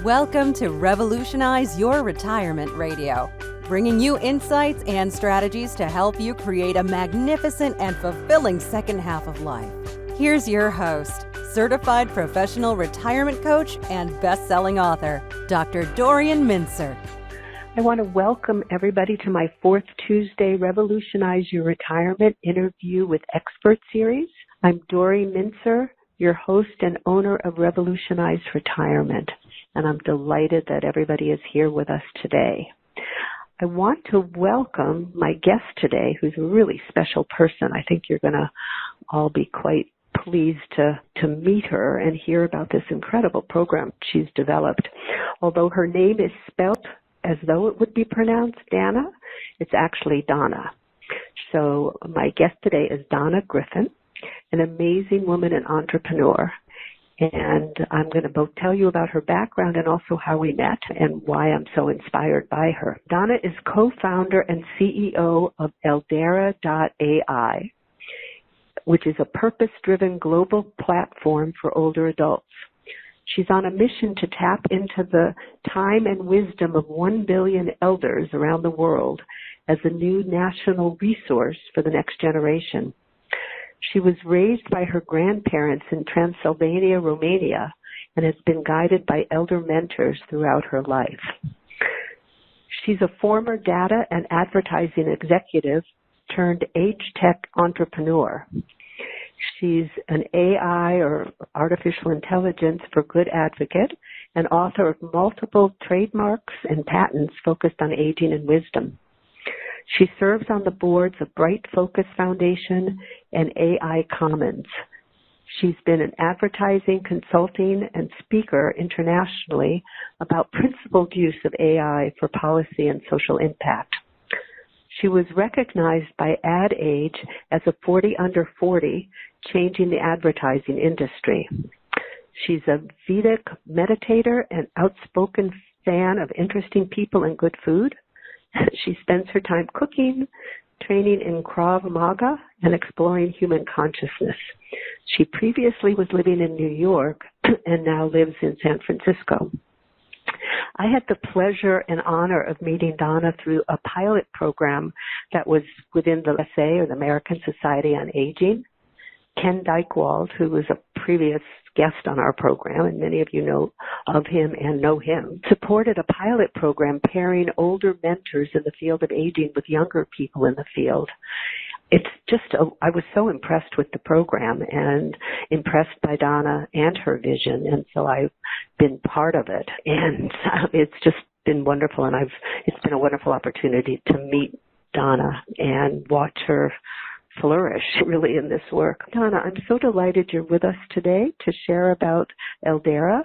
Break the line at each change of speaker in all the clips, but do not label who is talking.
Welcome to Revolutionize Your Retirement Radio, bringing you insights and strategies to help you create a magnificent and fulfilling second half of life. Here's your host, certified professional retirement coach and best-selling author, Dr. Dorian Mintzer.
I want to welcome everybody to my fourth Tuesday Revolutionize Your Retirement Interview with Expert series. I'm Dorian Mintzer, your host and owner of Revolutionize Retirement, and I'm delighted that everybody is here with us today. I want to welcome my guest today, who's a really special person. I think you're going to all be quite pleased to meet her and hear about this incredible program she's developed. Although her name is spelled as though it would be pronounced Dana, it's actually Donna. So my guest today is Donna Griffin, an amazing woman and entrepreneur. And I'm going to both tell you about her background and also how we met and why I'm so inspired by her. Donna is co-founder and CEO of Eldera.ai, which is a purpose-driven global platform for older adults. She's on a mission to tap into the time and wisdom of 1 billion elders around the world as a new national resource for the next generation. She was raised by her grandparents in Transylvania, Romania, and has been guided by elder mentors throughout her life. She's a former data and advertising executive turned age tech entrepreneur. She's an AI or artificial intelligence for good advocate and author of multiple trademarks and patents focused on aging and wisdom. She serves on the boards of Bright Focus Foundation and AI Commons. She's been an advertising, consulting, and speaker internationally about principled use of AI for policy and social impact. She was recognized by Ad Age as a 40 under 40, changing the advertising industry. She's a Vedic meditator and outspoken fan of interesting people and good food. She spends her time cooking, training in Krav Maga, and exploring human consciousness. She previously was living in New York and now lives in San Francisco. I had the pleasure and honor of meeting Donna through a pilot program that was within the SA, or the American Society on Aging. Ken Dykewald, who was a previous guest on our program, and many of you know of him and know him, supported a pilot program pairing older mentors in the field of aging with younger people in the field. It's just, I was so impressed with the program and impressed by Donna and her vision, and so I've been part of it. And it's just been wonderful, and it's been a wonderful opportunity to meet Donna and watch her flourish really in this work. Donna, I'm so delighted you're with us today to share about Eldera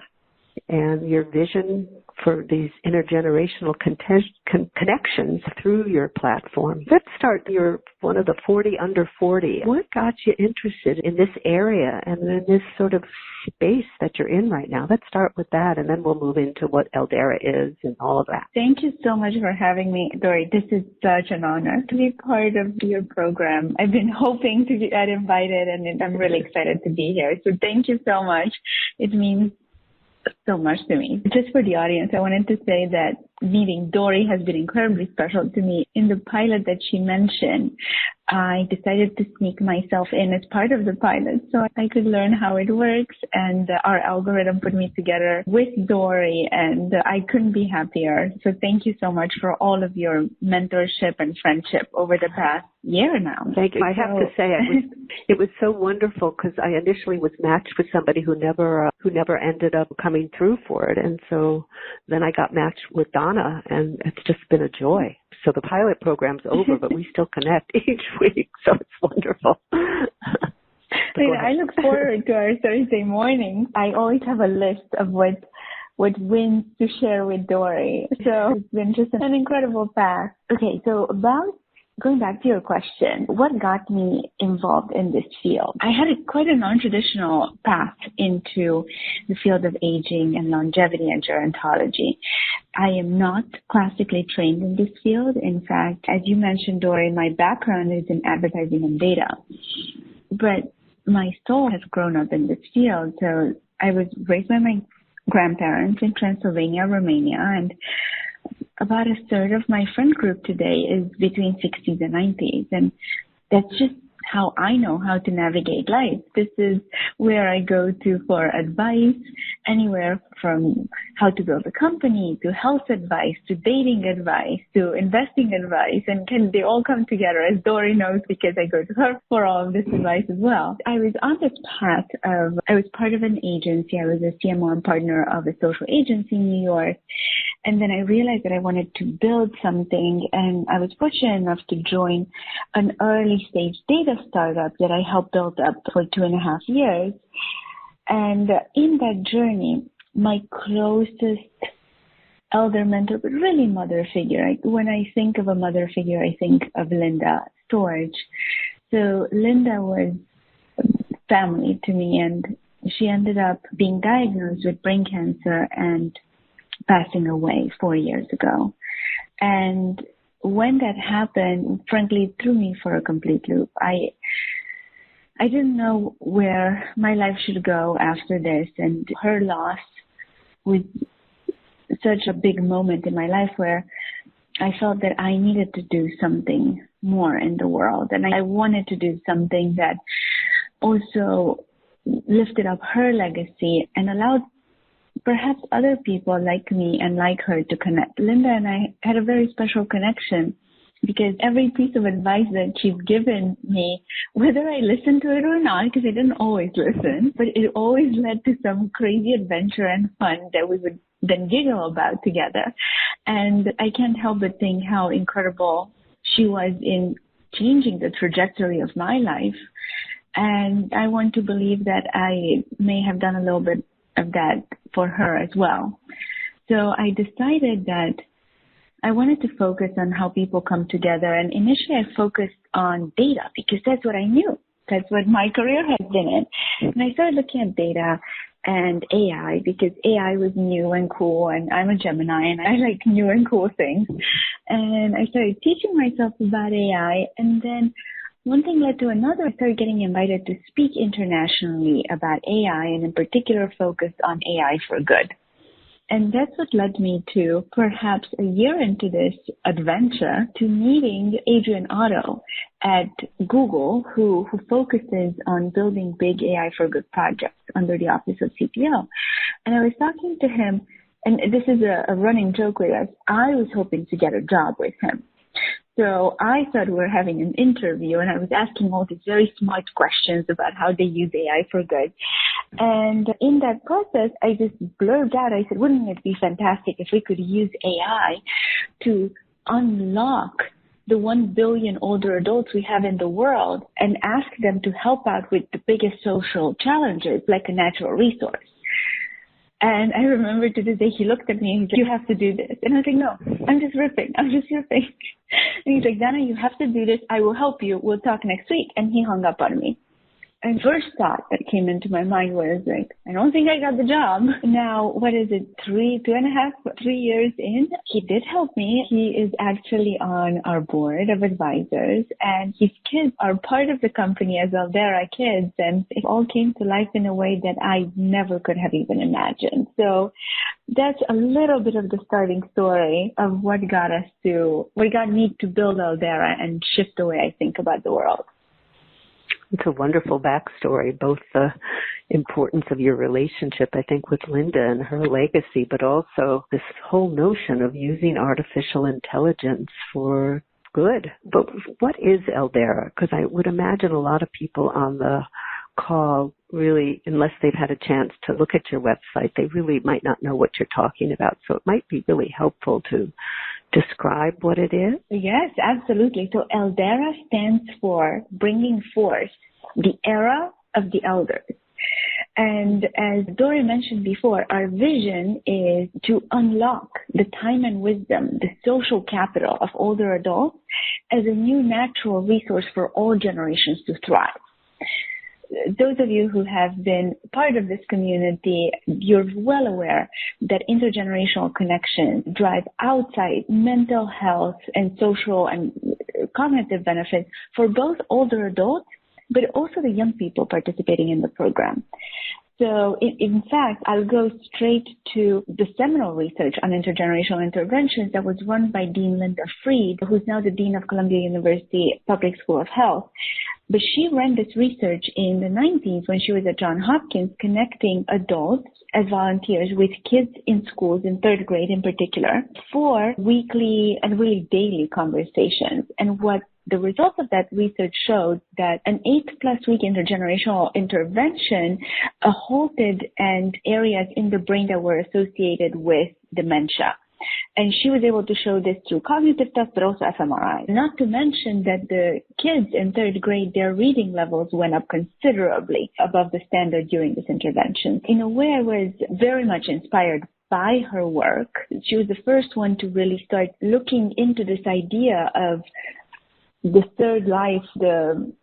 and your vision for these intergenerational connections through your platform. Let's start. You're one of the 40 under 40. What got you interested in this area and in this sort of space that you're in right now? Let's start with that, and then we'll move into what Eldera is and all of that.
Thank you so much for having me, Dori. This is such an honor to be part of your program. I've been hoping to get invited, and I'm really excited to be here. So thank you so much. It means so much to me. Just for the audience, I wanted to say that meeting Dori has been incredibly special to me. In the pilot that she mentioned, I decided to sneak myself in as part of the pilot so I could learn how it works, and our algorithm put me together with Dori, and I couldn't be happier. So thank you so much for all of your mentorship and friendship over the past year now.
Thank you. I have to say it was so wonderful because I initially was matched with somebody who never ended up coming through for it, and so then I got matched with Donna, and it's just been a joy. So the pilot program's over, but we still connect each week, so it's wonderful.
I look forward to our Thursday morning. I always have a list of what wins to share with Dori. So it's been just an incredible path. Okay, so about going back to your question, what got me involved in this field? I had quite a non-traditional path into the field of aging and longevity and gerontology. I am not classically trained in this field. In fact, as you mentioned, Dori, my background is in advertising and data. But my soul has grown up in this field. So I was raised by my grandparents in Transylvania, Romania, and about a third of my friend group today is between 60s and 90s. And that's just how I know how to navigate life. This is where I go to for advice, anywhere from how to build a company, to health advice, to dating advice, to investing advice, and they all come together, as Dory knows, because I go to her for all of this advice as well. I was on this path I was part of an agency. I was a CMO and partner of a social agency in New York. And then I realized that I wanted to build something, and I was fortunate enough to join an early stage data startup that I helped build up for 2.5 years. And in that journey, my closest elder mentor, but really mother figure. When I think of a mother figure, I think of Linda Storage. So Linda was family to me, and she ended up being diagnosed with brain cancer and passing away 4 years ago. And when that happened, frankly, it threw me for a complete loop. I didn't know where my life should go after this, and her loss was such a big moment in my life where I felt that I needed to do something more in the world, and I wanted to do something that also lifted up her legacy and allowed perhaps other people like me and like her to connect. Linda and I had a very special connection because every piece of advice that she's given me, whether I listened to it or not, because I didn't always listen, but it always led to some crazy adventure and fun that we would then giggle about together. And I can't help but think how incredible she was in changing the trajectory of my life. And I want to believe that I may have done a little bit of that for her as well. So I decided that I wanted to focus on how people come together. And initially I focused on data because that's what I knew. That's what my career has been in. And I started looking at data and AI because AI was new and cool, and I'm a Gemini and I like new and cool things. And I started teaching myself about AI, and then one thing led to another. I started getting invited to speak internationally about AI, and in particular focused on AI for good. And that's what led me to, perhaps a year into this adventure, to meeting Adrian Otto at Google, who focuses on building big AI for good projects under the Office of CPO. And I was talking to him, and this is a running joke with us. I was hoping to get a job with him. So I thought we were having an interview, and I was asking all these very smart questions about how they use AI for good. And in that process, I just blurted out, I said, wouldn't it be fantastic if we could use AI to unlock the 1 billion older adults we have in the world and ask them to help out with the biggest social challenges, like a natural resource. And I remember to this day, he looked at me and he's like, you have to do this. And I was like, no, I'm just ripping. And he's like, Dana, you have to do this. I will help you. We'll talk next week. And he hung up on me. And first thought that came into my mind was like, I don't think I got the job. Now, what is it, 3 years in? He did help me. He is actually on our board of advisors, and his kids are part of the company as Eldera kids, and it all came to life in a way that I never could have even imagined. So that's a little bit of the starting story of what got me to build Eldera and shift the way I think about the world.
It's a wonderful backstory, both the importance of your relationship, I think, with Linda and her legacy, but also this whole notion of using artificial intelligence for good. But what is Eldera? Because I would imagine a lot of people on the call really, unless they've had a chance to look at your website, they really might not know what you're talking about. So it might be really helpful to describe what it is?
Yes, absolutely. So Eldera stands for bringing forth the era of the elders. And as Dori mentioned before, our vision is to unlock the time and wisdom, the social capital of older adults as a new natural resource for all generations to thrive. Those of you who have been part of this community, you're well aware that intergenerational connections drive outside mental health and social and cognitive benefits for both older adults, but also the young people participating in the program. So in fact, I'll go straight to the seminal research on intergenerational interventions that was run by Dean Linda Fried, who's now the Dean of Columbia University Public School of Health. But she ran this research in the 90s when she was at Johns Hopkins, connecting adults as volunteers with kids in schools, in third grade in particular, for weekly and really daily conversations. And what the results of that research showed that an 8+ week intergenerational intervention halted and areas in the brain that were associated with dementia. And she was able to show this through cognitive tests, but also fMRI. Not to mention that the kids in third grade, their reading levels went up considerably above the standard during this intervention. In a way, I was very much inspired by her work. She was the first one to really start looking into this idea of the third life, the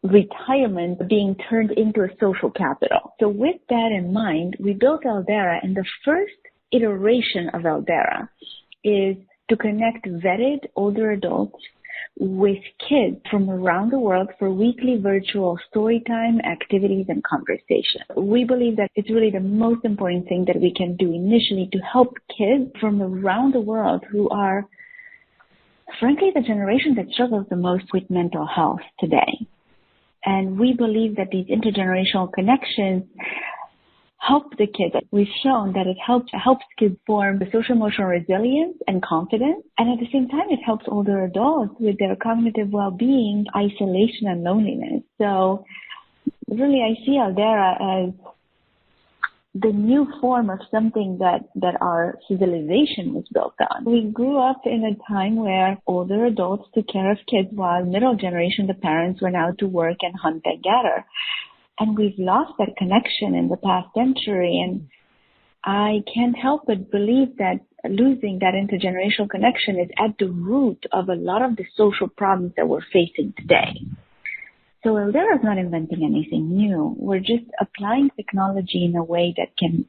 retirement being turned into a social capital. So with that in mind, we built Eldera, and the first iteration of Eldera is to connect vetted older adults with kids from around the world for weekly virtual storytime activities and conversations. We believe that it's really the most important thing that we can do initially to help kids from around the world who are, frankly, the generation that struggles the most with mental health today. And we believe that these intergenerational connections help the kids. We've shown that it helps kids form the social emotional resilience and confidence. And at the same time, it helps older adults with their cognitive well-being, isolation, and loneliness. So really, I see Eldera as the new form of something that our civilization was built on. We grew up in a time where older adults took care of kids while middle generation, the parents, went out to work and hunt and gather. And we've lost that connection in the past century. And I can't help but believe that losing that intergenerational connection is at the root of a lot of the social problems that we're facing today. So Eldera is not inventing anything new. We're just applying technology in a way that can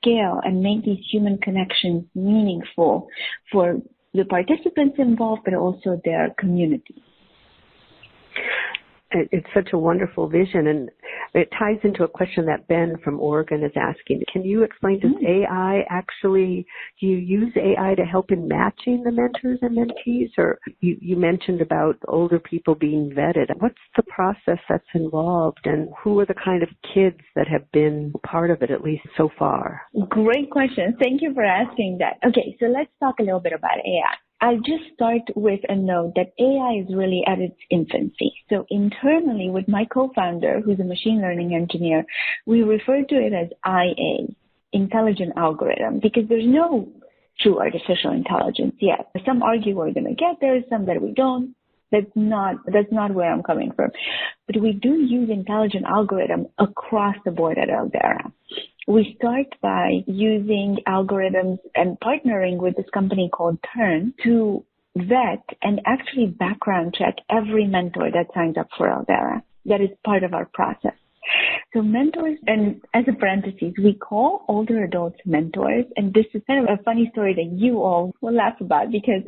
scale and make these human connections meaningful for the participants involved, but also their community.
It's such a wonderful vision, and it ties into a question that Ben from Oregon is asking. Can you explain, does AI actually, do you use AI to help in matching the mentors and mentees? Or you mentioned about older people being vetted. What's the process that's involved, and who are the kind of kids that have been part of it, at least so far?
Great question. Thank you for asking that. Okay, so let's talk a little bit about AI. I'll just start with a note that AI is really at its infancy. So internally with my co-founder, who's a machine learning engineer, we refer to it as IA, intelligent algorithm, because there's no true artificial intelligence yet. Some argue we're going to get there, some that we don't. That's not where I'm coming from. But we do use intelligent algorithm across the board at Eldera. We start by using algorithms and partnering with this company called Turn to vet and actually background check every mentor that signs up for Eldera. That is part of our process. So mentors, and as a parenthesis, we call older adults mentors. And this is kind of a funny story that you all will laugh about, because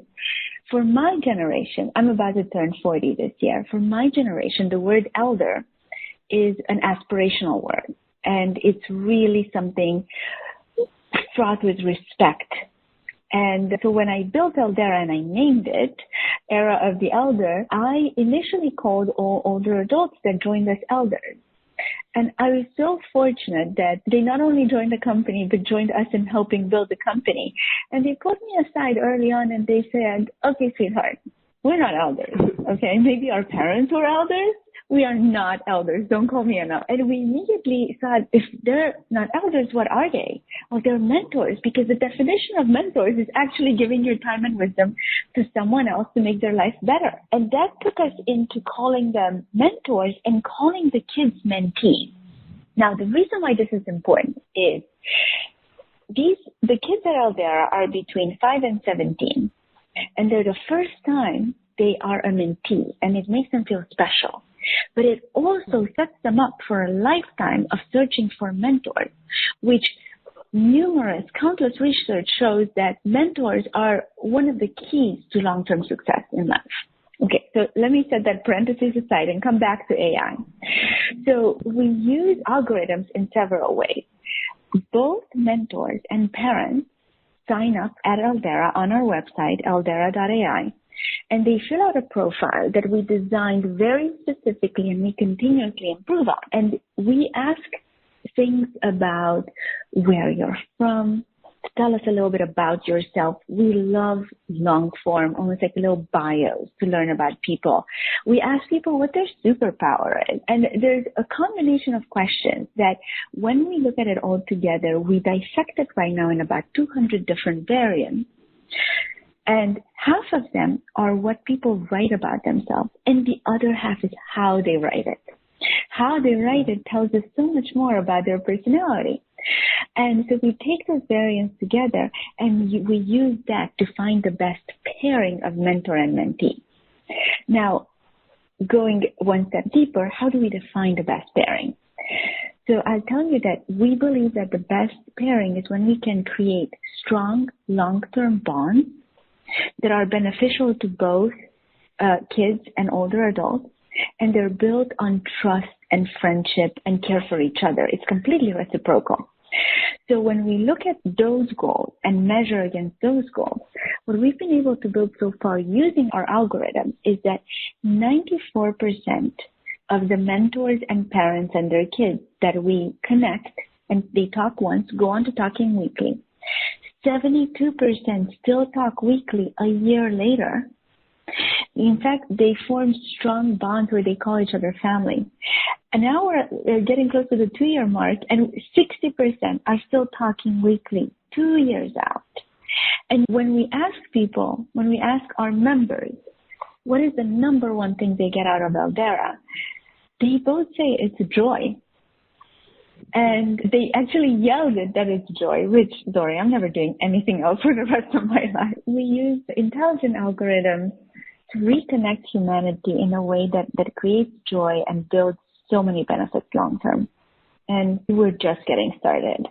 for my generation, I'm about to turn 40 this year. For my generation, the word elder is an aspirational word. And it's really something fraught with respect. And so when I built Eldera and I named it Era of the Elder, I initially called all older adults that joined us elders. And I was so fortunate that they not only joined the company, but joined us in helping build the company. And they pulled me aside early on and they said, okay, sweetheart, we're not elders, okay? Maybe our parents were elders. We are not elders. Don't call me an elder. And we immediately thought, if they're not elders, what are they? Well, they're mentors, because the definition of mentors is actually giving your time and wisdom to someone else to make their life better. And that took us into calling them mentors and calling the kids mentees. Now, the reason why this is important is the kids at Eldera are between 5 and 17, and they're the first time they are a mentee, and it makes them feel special. But it also sets them up for a lifetime of searching for mentors, which countless research shows that mentors are one of the keys to long-term success in life. Okay, so let me set that parenthesis aside and come back to AI. So we use algorithms in several ways. Both mentors and parents sign up at Eldera on our website, Eldera.ai, and they fill out a profile that we designed very specifically and we continuously improve on. And we ask things about where you're from. Tell us a little bit about yourself. We love long form, almost like little bios to learn about people. We ask people what their superpower is. And there's a combination of questions that when we look at it all together, we dissect it right now in about 200 different variants. And half of them are what people write about themselves, and the other half is how they write it. How they write it tells us so much more about their personality. And so we take those variants together and we use that to find the best pairing of mentor and mentee. Now, going one step deeper, how do we define the best pairing? So I'll tell you that we believe that the best pairing is when we can create strong, long-term bonds that are beneficial to both kids and older adults, and they're built on trust and friendship and care for each other. It's completely reciprocal. So when we look at those goals and measure against those goals, what we've been able to build so far using our algorithm is that 94% of the mentors and parents and their kids that we connect and they talk once, go on to talking weekly. 72% still talk weekly a year later. In fact, they form strong bonds where they call each other family. And now we're getting close to the 2-year mark, and 60% are still talking weekly, 2 years out. And when we ask people, when we ask our members, what is the number one thing they get out of Eldera, they both say it's joy. And they actually yelled it that it's joy, which, sorry, I'm never doing anything else for the rest of my life. We use intelligent algorithms to reconnect humanity in a way that creates joy and builds so many benefits long term. And we're just getting started.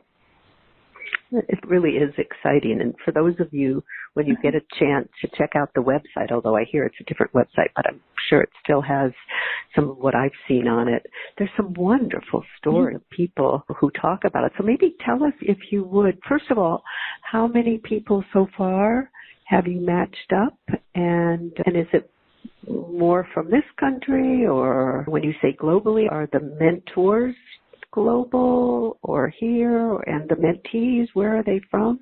It really is exciting. And for those of you, when you get a chance to check out the website, although I hear it's a different website, but I'm sure it still has some of what I've seen on it, there's some wonderful stories of people who talk about it. So maybe tell us, if you would, first of all, how many people so far have you matched up? And is it more from this country, or when you say globally, are the mentors global or here, and the mentees, where are they from?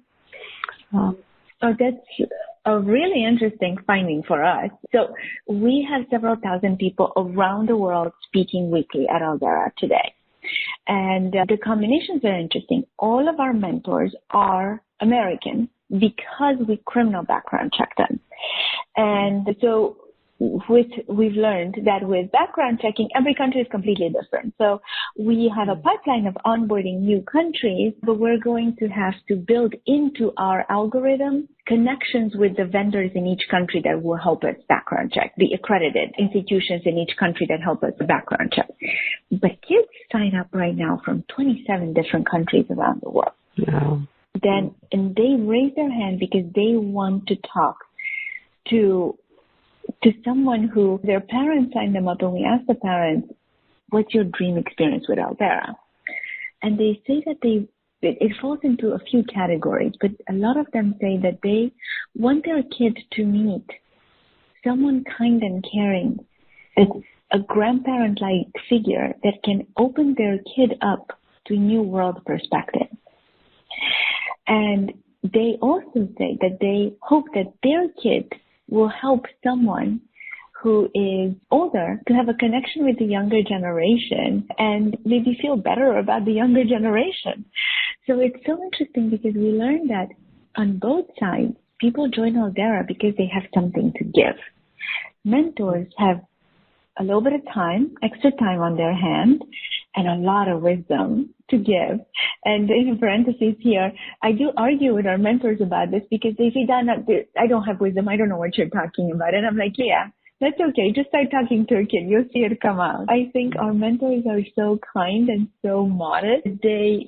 That's a really interesting finding for us. So we have several thousand people around the world speaking weekly at Eldera today. And the combinations are interesting. All of our mentors are American because we criminal background check them. And so we've learned that with background checking, every country is completely different. So we have a pipeline of onboarding new countries, but we're going to have to build into our algorithm connections with the vendors in each country that will help us background check, the accredited institutions in each country that help us background check. But kids sign up right now from 27 different countries around the world.
Wow.
And they raise their hand because they want to talk to someone who their parents signed them up, and we asked the parents, what's your dream experience with Eldera? And they say that it falls into a few categories, but a lot of them say that they want their kid to meet someone kind and caring, a grandparent-like figure that can open their kid up to a new world perspective. And they also say that they hope that their kid will help someone who is older to have a connection with the younger generation and maybe feel better about the younger generation. So it's so interesting because we learned that on both sides, people join Eldera because they have something to give. Mentors have a little bit of time, extra time on their hand, and a lot of wisdom to give. And in parentheses here, I do argue with our mentors about this because they say, Donna, I don't have wisdom. I don't know what you're talking about. And I'm like, yeah, That's okay. Just start talking to a kid. You'll see it come out. I think our mentors are so kind and so modest.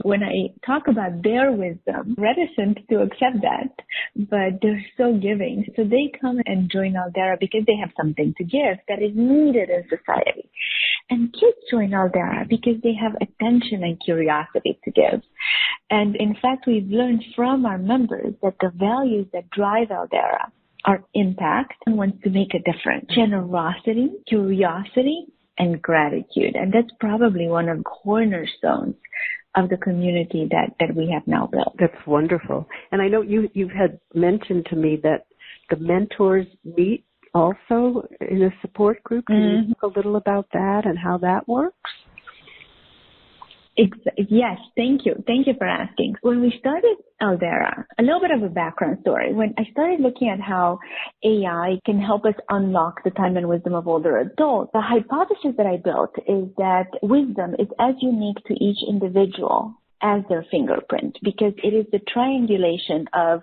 When I talk about their wisdom, reticent to accept that, but they're so giving. So they come and join Eldera because they have something to give that is needed in society. And kids join Eldera because they have attention and curiosity to give. And in fact, we've learned from our members that the values that drive Eldera are impact and wants to make a difference, generosity, curiosity, and gratitude. And that's probably one of the cornerstones of the community that we have now built.
That's wonderful. And I know you've had mentioned to me that the mentors meet also in a support group. Can you talk a little about that and how that works?
Yes, thank you. Thank you for asking. When we started Eldera, a little bit of a background story. When I started looking at how AI can help us unlock the time and wisdom of older adults, the hypothesis that I built is that wisdom is as unique to each individual as their fingerprint, because it is the triangulation of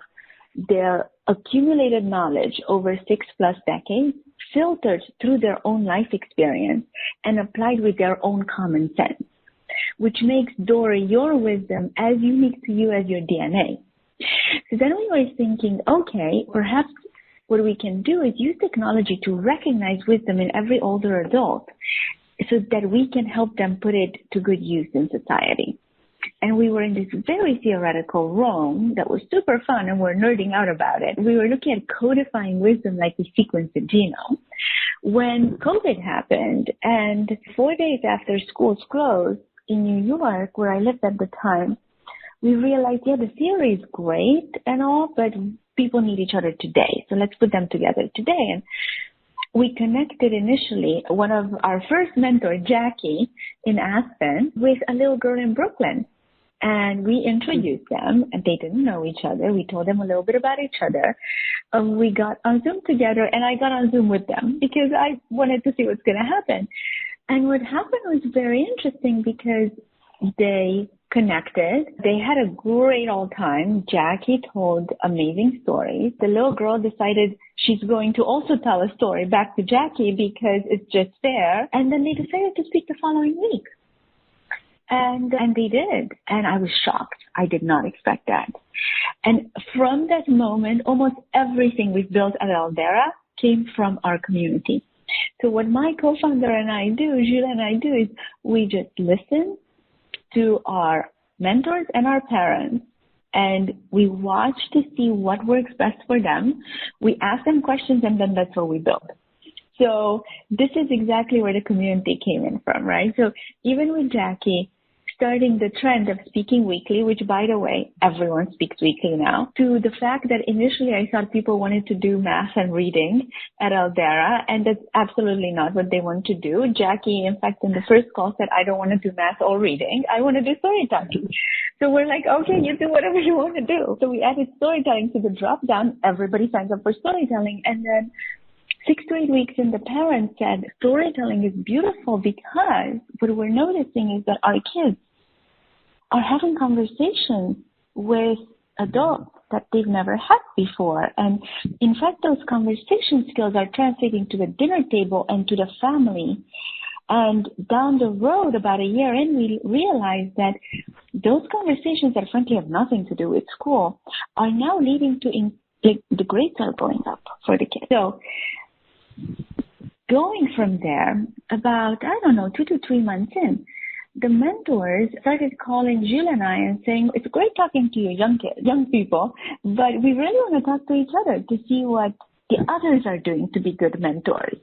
their accumulated knowledge over 6+ decades, filtered through their own life experience and applied with their own common sense, which makes, Dory, your wisdom as unique to you as your DNA. So then we were thinking, okay, perhaps what we can do is use technology to recognize wisdom in every older adult so that we can help them put it to good use in society. And we were in this very theoretical realm that was super fun, and we're nerding out about it. We were looking at codifying wisdom like we sequenced the genome. When COVID happened, and 4 days after schools closed in New York, where I lived at the time, we realized, yeah, the theory is great and all, but people need each other today. So let's put them together today. And we connected initially one of our first mentors, Jackie, in Aspen, with a little girl in Brooklyn. And we introduced them, and they didn't know each other. We told them a little bit about each other. We got on Zoom together, and I got on Zoom with them because I wanted to see what's going to happen. And what happened was very interesting because they connected. They had a great old time. Jackie told amazing stories. The little girl decided she's going to also tell a story back to Jackie because it's just fair. And then they decided to speak the following week. And they did. And I was shocked. I did not expect that. And from that moment, almost everything we've built at Eldera came from our community. So what my co-founder and I do, Julia and I do, is we just listen to our mentors and our parents, and we watch to see what works best for them. We ask them questions, and then that's what we build. So this is exactly where the community came in from, right? So even with Jackie, starting the trend of speaking weekly, which, by the way, everyone speaks weekly now, to the fact that initially I thought people wanted to do math and reading at Eldera, and that's absolutely not what they want to do. Jackie, in fact, in the first call said, I don't want to do math or reading. I want to do storytelling. So we're like, okay, you do whatever you want to do. So we added storytelling to the drop down. Everybody signs up for storytelling. And then 6 to 8 weeks in, the parents said, storytelling is beautiful because what we're noticing is that our kids are having conversations with adults that they've never had before. And in fact, those conversation skills are translating to the dinner table and to the family. And down the road, about a year in, we realized that those conversations that frankly have nothing to do with school are now leading to the grades are going up for the kids. So going from there, about, 2 to 3 months in, the mentors started calling Jules and I and saying, it's great talking to you young people, but we really want to talk to each other to see what the others are doing to be good mentors.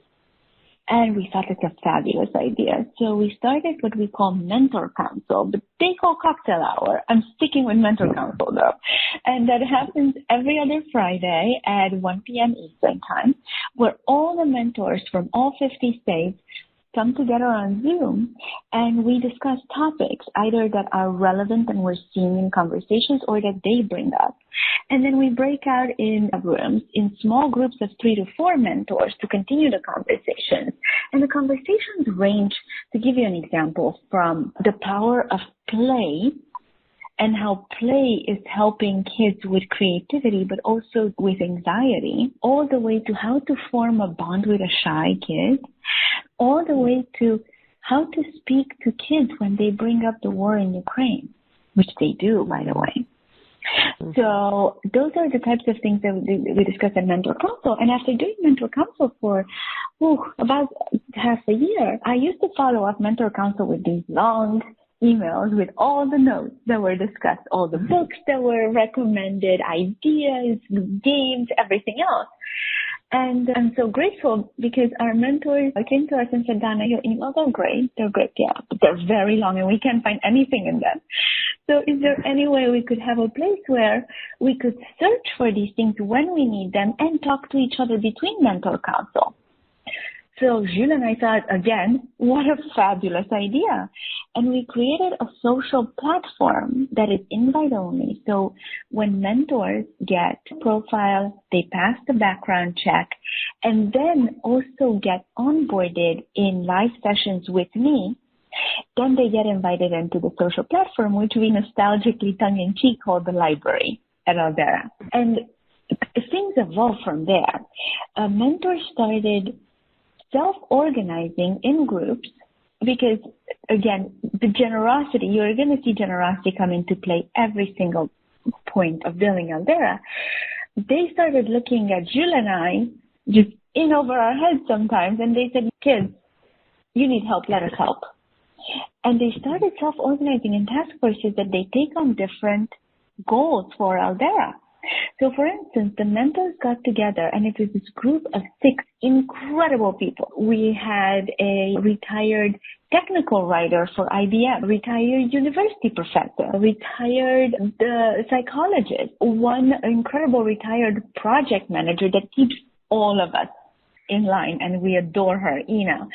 And we thought it's a fabulous idea. So we started what we call Mentor Council, but they call Cocktail Hour. I'm sticking with Mentor Council though. And that happens every other Friday at 1 p.m. Eastern Time, where all the mentors from all 50 states come together on Zoom, and we discuss topics either that are relevant and we're seeing in conversations or that they bring up. And then we break out in rooms in small groups of 3 to 4 mentors to continue the conversations. And the conversations range, to give you an example, from the power of play and how play is helping kids with creativity, but also with anxiety, all the way to how to form a bond with a shy kid, all the way to how to speak to kids when they bring up the war in Ukraine, which they do, by the way. So those are the types of things that we discuss at Mentor Council. And after doing Mentor Council for about half a year, I used to follow up Mentor Council with these long emails with all the notes that were discussed, all the books that were recommended, ideas, games, everything else. And I'm so grateful because our mentors came to us and said, Donna, your emails are great. They're great, yeah, but they're very long and we can't find anything in them. So is there any way we could have a place where we could search for these things when we need them and talk to each other between Mentor Council? So Jules and I thought, again, what a fabulous idea. And we created a social platform that is invite only. So when mentors get a profile, they pass the background check, and then also get onboarded in live sessions with me, then they get invited into the social platform, which we nostalgically tongue-in-cheek call the library at Eldera. And things evolved from there. A mentor started self-organizing in groups because, again, the generosity, you're going to see generosity come into play every single point of building Eldera. They started looking at Jules and I just in over our heads sometimes, and they said, kids, you need help, let us help. And they started self-organizing in task forces that they take on different goals for Eldera. So, for instance, the mentors got together, and it was this group of 6 incredible people. We had a retired technical writer for IBM, retired university professor, retired psychologist, one incredible retired project manager that keeps all of us in line, and we adore her, Ina.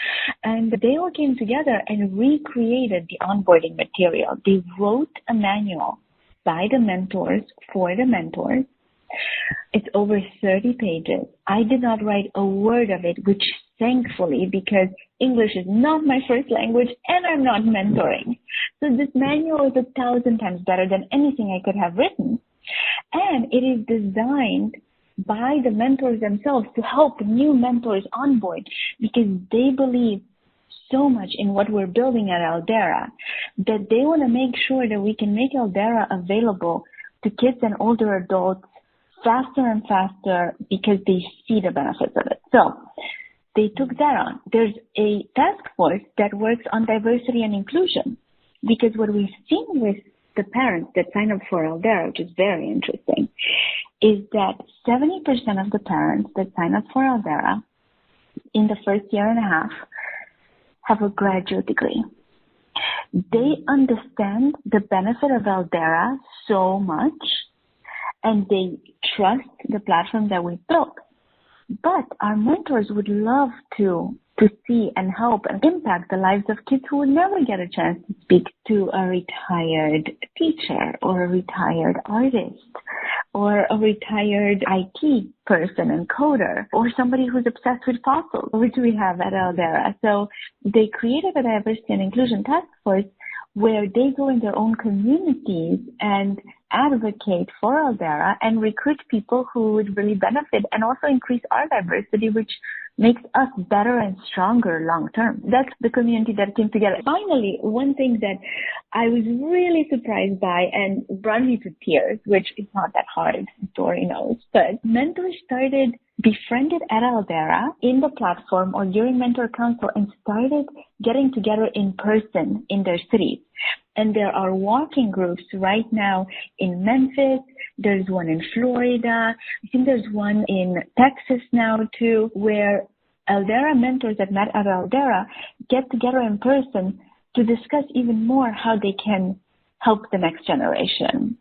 And they all came together and recreated the onboarding material. They wrote a manual by the mentors, for the mentors. It's over 30 pages. I did not write a word of it, which thankfully, because English is not my first language and I'm not mentoring. So this manual is 1,000 times better than anything I could have written. And it is designed by the mentors themselves to help new mentors onboard because they believe so much in what we're building at Eldera that they want to make sure that we can make Eldera available to kids and older adults faster and faster because they see the benefits of it. So they took that on. There's a task force that works on diversity and inclusion because what we've seen with the parents that sign up for Eldera, which is very interesting, is that 70% of the parents that sign up for Eldera in the first year and a half have a graduate degree. They understand the benefit of Eldera so much, and they trust the platform that we built. But our mentors would love to see and help and impact the lives of kids who would never get a chance to speak to a retired teacher or a retired artist or a retired IT person and coder or somebody who's obsessed with fossils, which we have at Eldera. So they created a diversity and inclusion task force where they go in their own communities and advocate for Eldera and recruit people who would really benefit and also increase our diversity, which makes us better and stronger long term. That's the community that came together. Finally, one thing that I was really surprised by and brought me to tears, which is not that hard, Dory knows, but mentors started befriended at Eldera in the platform or during Mentor Council and started getting together in person in their cities. And there are walking groups right now in Memphis. There's one in Florida. I think there's one in Texas now too, where Eldera mentors that met at Eldera get together in person to discuss even more how they can help the next generation.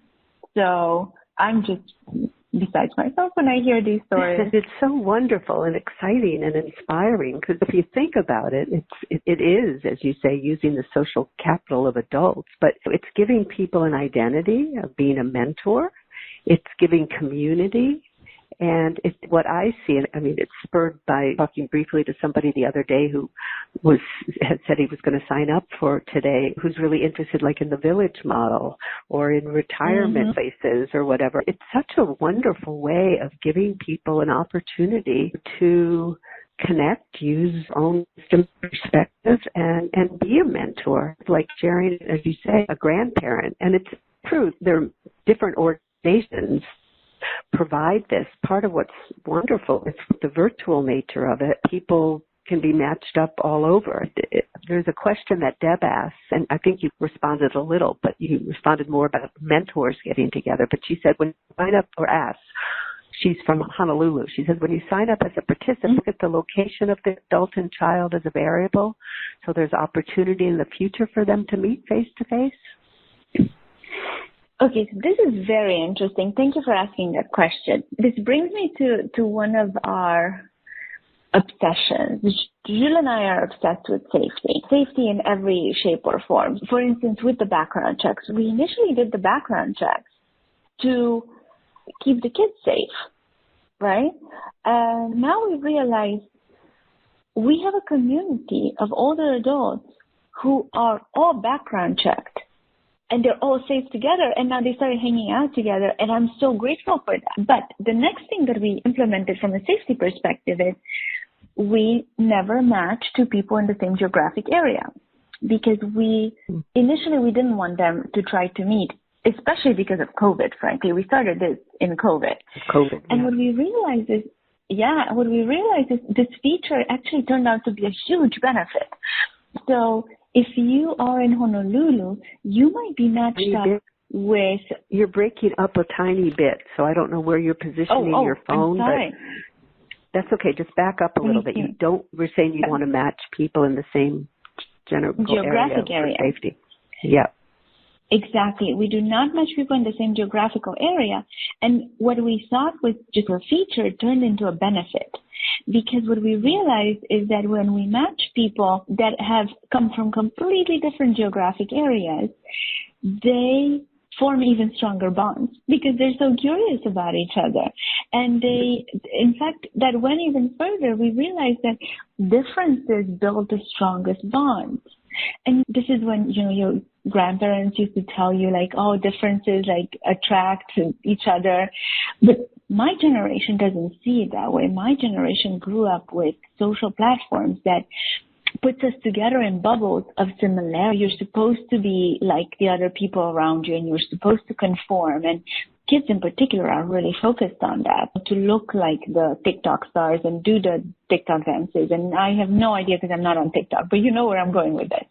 So I'm just besides myself when I hear these stories.
It's so wonderful and exciting and inspiring because if you think about it, it is, as you say, using the social capital of adults, but it's giving people an identity of being a mentor. It's giving community. And it's what I see, I mean, it's spurred by talking briefly to somebody the other day who had said he was going to sign up for today, who's really interested like in the village model or in retirement places or whatever. It's such a wonderful way of giving people an opportunity to connect, use own perspective, and be a mentor, like sharing, as you say, a grandparent. And it's true, there are different organizations provide this. Part of what's wonderful is the virtual nature of it. People can be matched up all over. There's a question that Deb asked, and I think you responded a little, but you responded more about mentors getting together. But she said when you sign up or ask, she's from Honolulu. She says when you sign up as a participant, look at the location of the adult and child as a variable, so there's opportunity in the future for them to meet face-to-face.
Okay, so this is very interesting. Thank you for asking that question. This brings me to one of our obsessions. Jules and I are obsessed with safety. Safety in every shape or form. For instance, with the background checks, we initially did the background checks to keep the kids safe, right? And now we realize we have a community of older adults who are all background checked. And they're all safe together, and now they started hanging out together, and I'm so grateful for that. But the next thing that we implemented from a safety perspective is we never match two people in the same geographic area, because initially we didn't want them to try to meet, especially because of COVID, frankly. We started this in COVID. And what we realized is, this feature actually turned out to be a huge benefit. So if you are in Honolulu, you might be matched up with...
You're breaking up a tiny bit, so I don't know where you're positioning your phone.
I'm sorry.
But that's okay. Just back up a little bit. We're saying you want to match people in the same
geographic area
for safety. Yeah.
Exactly. We do not match people in the same geographical area. And what we thought was just a feature turned into a benefit. Because what we realized is that when we match people that have come from completely different geographic areas, they form even stronger bonds because they're so curious about each other. And in fact, that went even further. We realized that differences build the strongest bonds. And this is when, your grandparents used to tell you differences attract each other. But my generation doesn't see it that way. My generation grew up with social platforms that puts us together in bubbles of similarity. You're supposed to be like the other people around you, and you're supposed to conform. And kids in particular are really focused on that, to look like the TikTok stars and do the TikTok dances. And I have no idea because I'm not on TikTok, but you know where I'm going with this.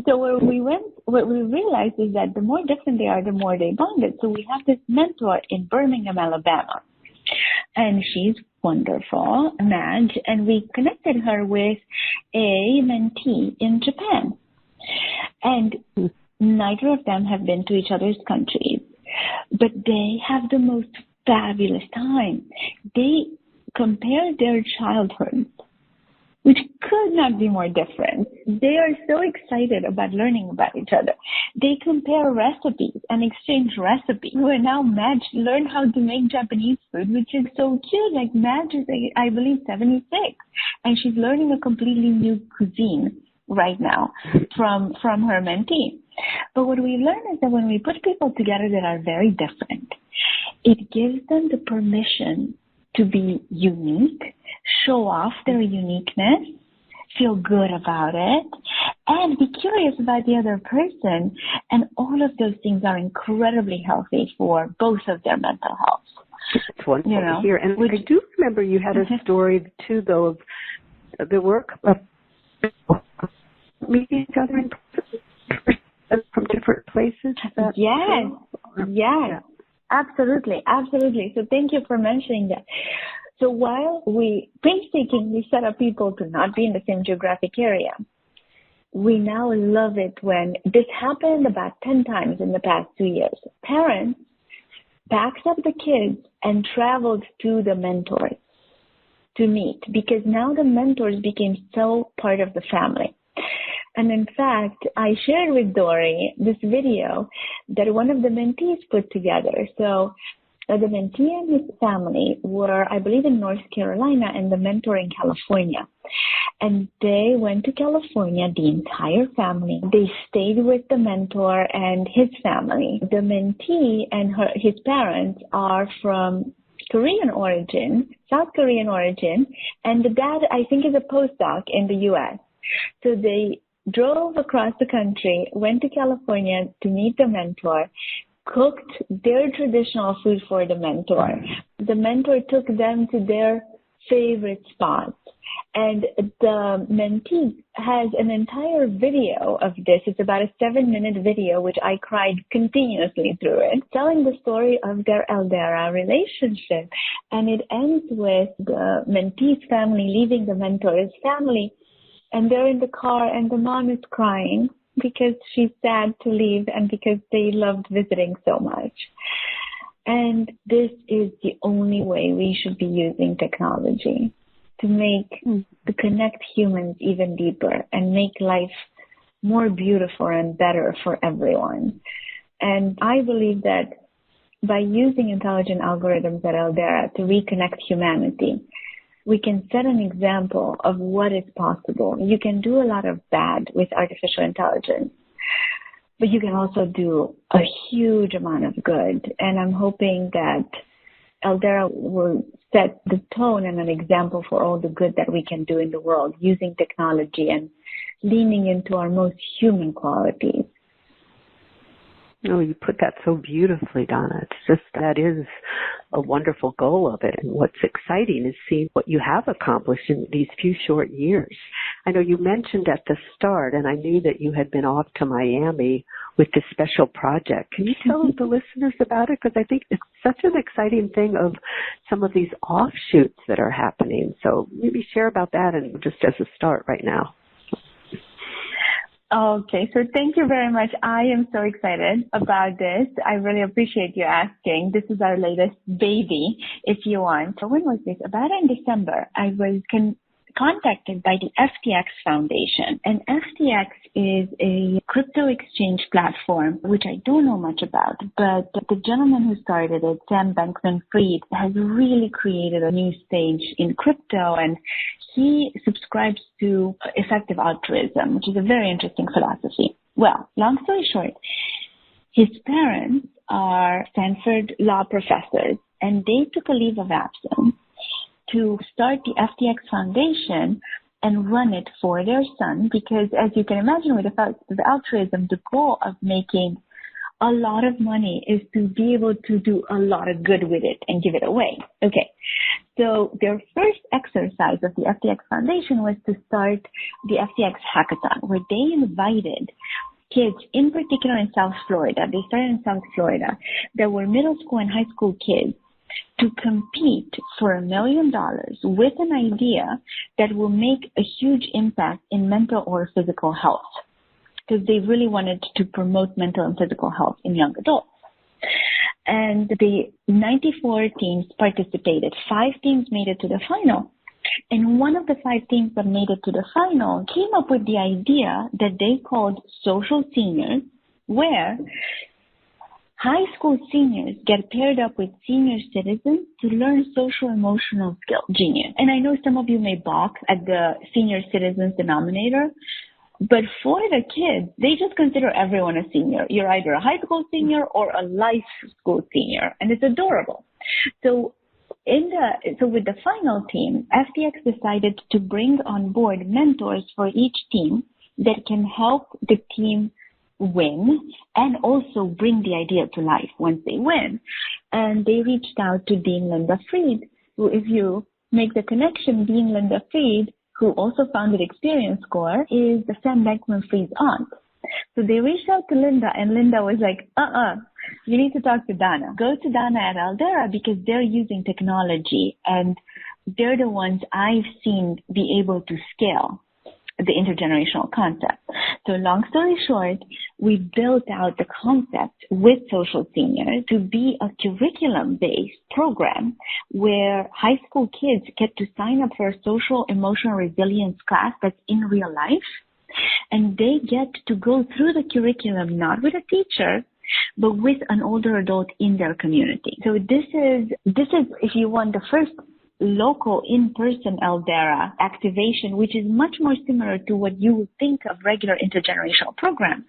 So what we realized is that the more different they are, the more they bonded. So we have this mentor in Birmingham, Alabama, and she's wonderful, Madge, and we connected her with a mentee in Japan. And neither of them have been to each other's countries, but they have the most fabulous time. They compare their childhoods, which could not be more different. They are so excited about learning about each other. They compare recipes and exchange recipes. We now Madge learned how to make Japanese food, which is so cute. Like Madge is, I believe, 76, and she's learning a completely new cuisine right now from her mentee. But what we learned is that when we put people together that are very different, it gives them the permission to be unique, show off their uniqueness, feel good about it, and be curious about the other person. And all of those things are incredibly healthy for both of their mental health.
It's wonderful to hear. And I do remember you had a story, too, though, of the work of meeting each other in person from different places.
Yes. Yeah. Absolutely. So thank you for mentioning that. So while we painstakingly set up people to not be in the same geographic area, we now love it when this happened about 10 times in the past 2 years. Parents packed up the kids and traveled to the mentors to meet, because now the mentors became so part of the family. And in fact, I shared with Dory this video that one of the mentees put together. So Now, the mentee and his family were, I believe, in North Carolina and the mentor in California. And they went to California, the entire family. They stayed with the mentor and his family. The mentee and his parents are from Korean origin, South Korean origin, and the dad, I think, is a postdoc in the U.S. So they drove across the country, went to California to meet the mentor, cooked their traditional food for the mentor. The mentor took them to their favorite spots. And the mentee has an entire video of this. It's about a 7-minute video, which I cried continuously through it, telling the story of their Eldera relationship. And it ends with the mentee's family leaving the mentor's family. And they're in the car and the mom is crying because she's sad to leave and because they loved visiting so much. And this is the only way we should be using technology to connect humans even deeper and make life more beautiful and better for everyone. And I believe that by using intelligent algorithms at Eldera to reconnect humanity, we can set an example of what is possible. You can do a lot of bad with artificial intelligence, but you can also do a huge amount of good. And I'm hoping that Eldera will set the tone and an example for all the good that we can do in the world using technology and leaning into our most human qualities.
Oh, you put that so beautifully, Donna. It's just, that is a wonderful goal of it. And what's exciting is seeing what you have accomplished in these few short years. I know you mentioned at the start, and I knew that you had been off to Miami with this special project. Can you tell the listeners about it? Because I think it's such an exciting thing of some of these offshoots that are happening. So maybe share about that and just as a start right now.
Okay, so thank you very much. I am so excited about this. I really appreciate you asking. This is our latest baby, if you want. So when was this? About in December, I was contacted by the FTX Foundation. And FTX is a crypto exchange platform, which I don't know much about, but the gentleman who started it, Sam Bankman-Fried, has really created a new stage in crypto, and he subscribes to effective altruism, which is a very interesting philosophy. Well, long story short, his parents are Stanford law professors, and they took a leave of absence to start the FTX Foundation and run it for their son, because as you can imagine with the altruism, the goal of making a lot of money is to be able to do a lot of good with it and give it away. Okay. So their first exercise of the FTX Foundation was to start the FTX Hackathon, where they invited kids, in particular in South Florida. They started in South Florida. There were middle school and high school kids to compete for $1 million with an idea that will make a huge impact in mental or physical health, because they really wanted to promote mental and physical health in young adults. And the 94 teams participated. 5 teams made it to the final. And one of the 5 teams that made it to the final came up with the idea that they called social seniors, where high school seniors get paired up with senior citizens to learn social emotional skills. Genius. And I know some of you may balk at the senior citizens denominator, but for the kids, they just consider everyone a senior. You're either a high school senior or a life school senior, and it's adorable. So with the final team, FTX decided to bring on board mentors for each team that can help the team win and also bring the idea to life once they win. And they reached out to Dean Linda Fried, who, if you make the connection, Dean Linda Fried, who also founded Experience Score, is the Sam Bankman-Fried's aunt. So they reached out to Linda, and Linda was like, you need to talk to Donna. Go to Donna at Eldera, because they're using technology, and they're the ones I've seen be able to scale the intergenerational concept. So long story short, we built out the concept with social seniors to be a curriculum-based program where high school kids get to sign up for a social emotional resilience class that's in real life. And they get to go through the curriculum, not with a teacher, but with an older adult in their community. So this is, if you want, the first local in-person Eldera activation, which is much more similar to what you would think of regular intergenerational programs,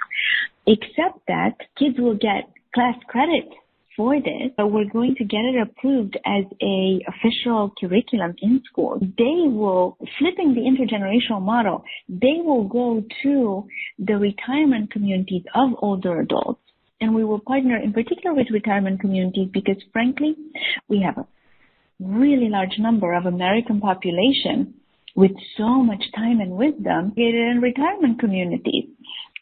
except that kids will get class credit for this, but we're going to get it approved as a official curriculum in school. They will, flipping the intergenerational model, they will go to the retirement communities of older adults, and we will partner in particular with retirement communities because, frankly, we have a really large number of American population with so much time and wisdom in retirement communities.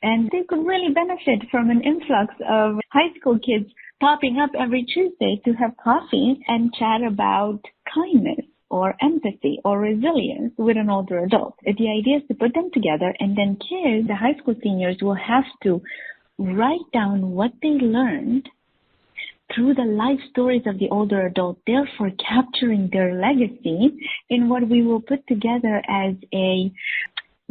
And they could really benefit from an influx of high school kids popping up every Tuesday to have coffee and chat about kindness or empathy or resilience with an older adult. The idea is to put them together, and then kids, the high school seniors, will have to write down what they learned through the life stories of the older adult, therefore capturing their legacy in what we will put together as a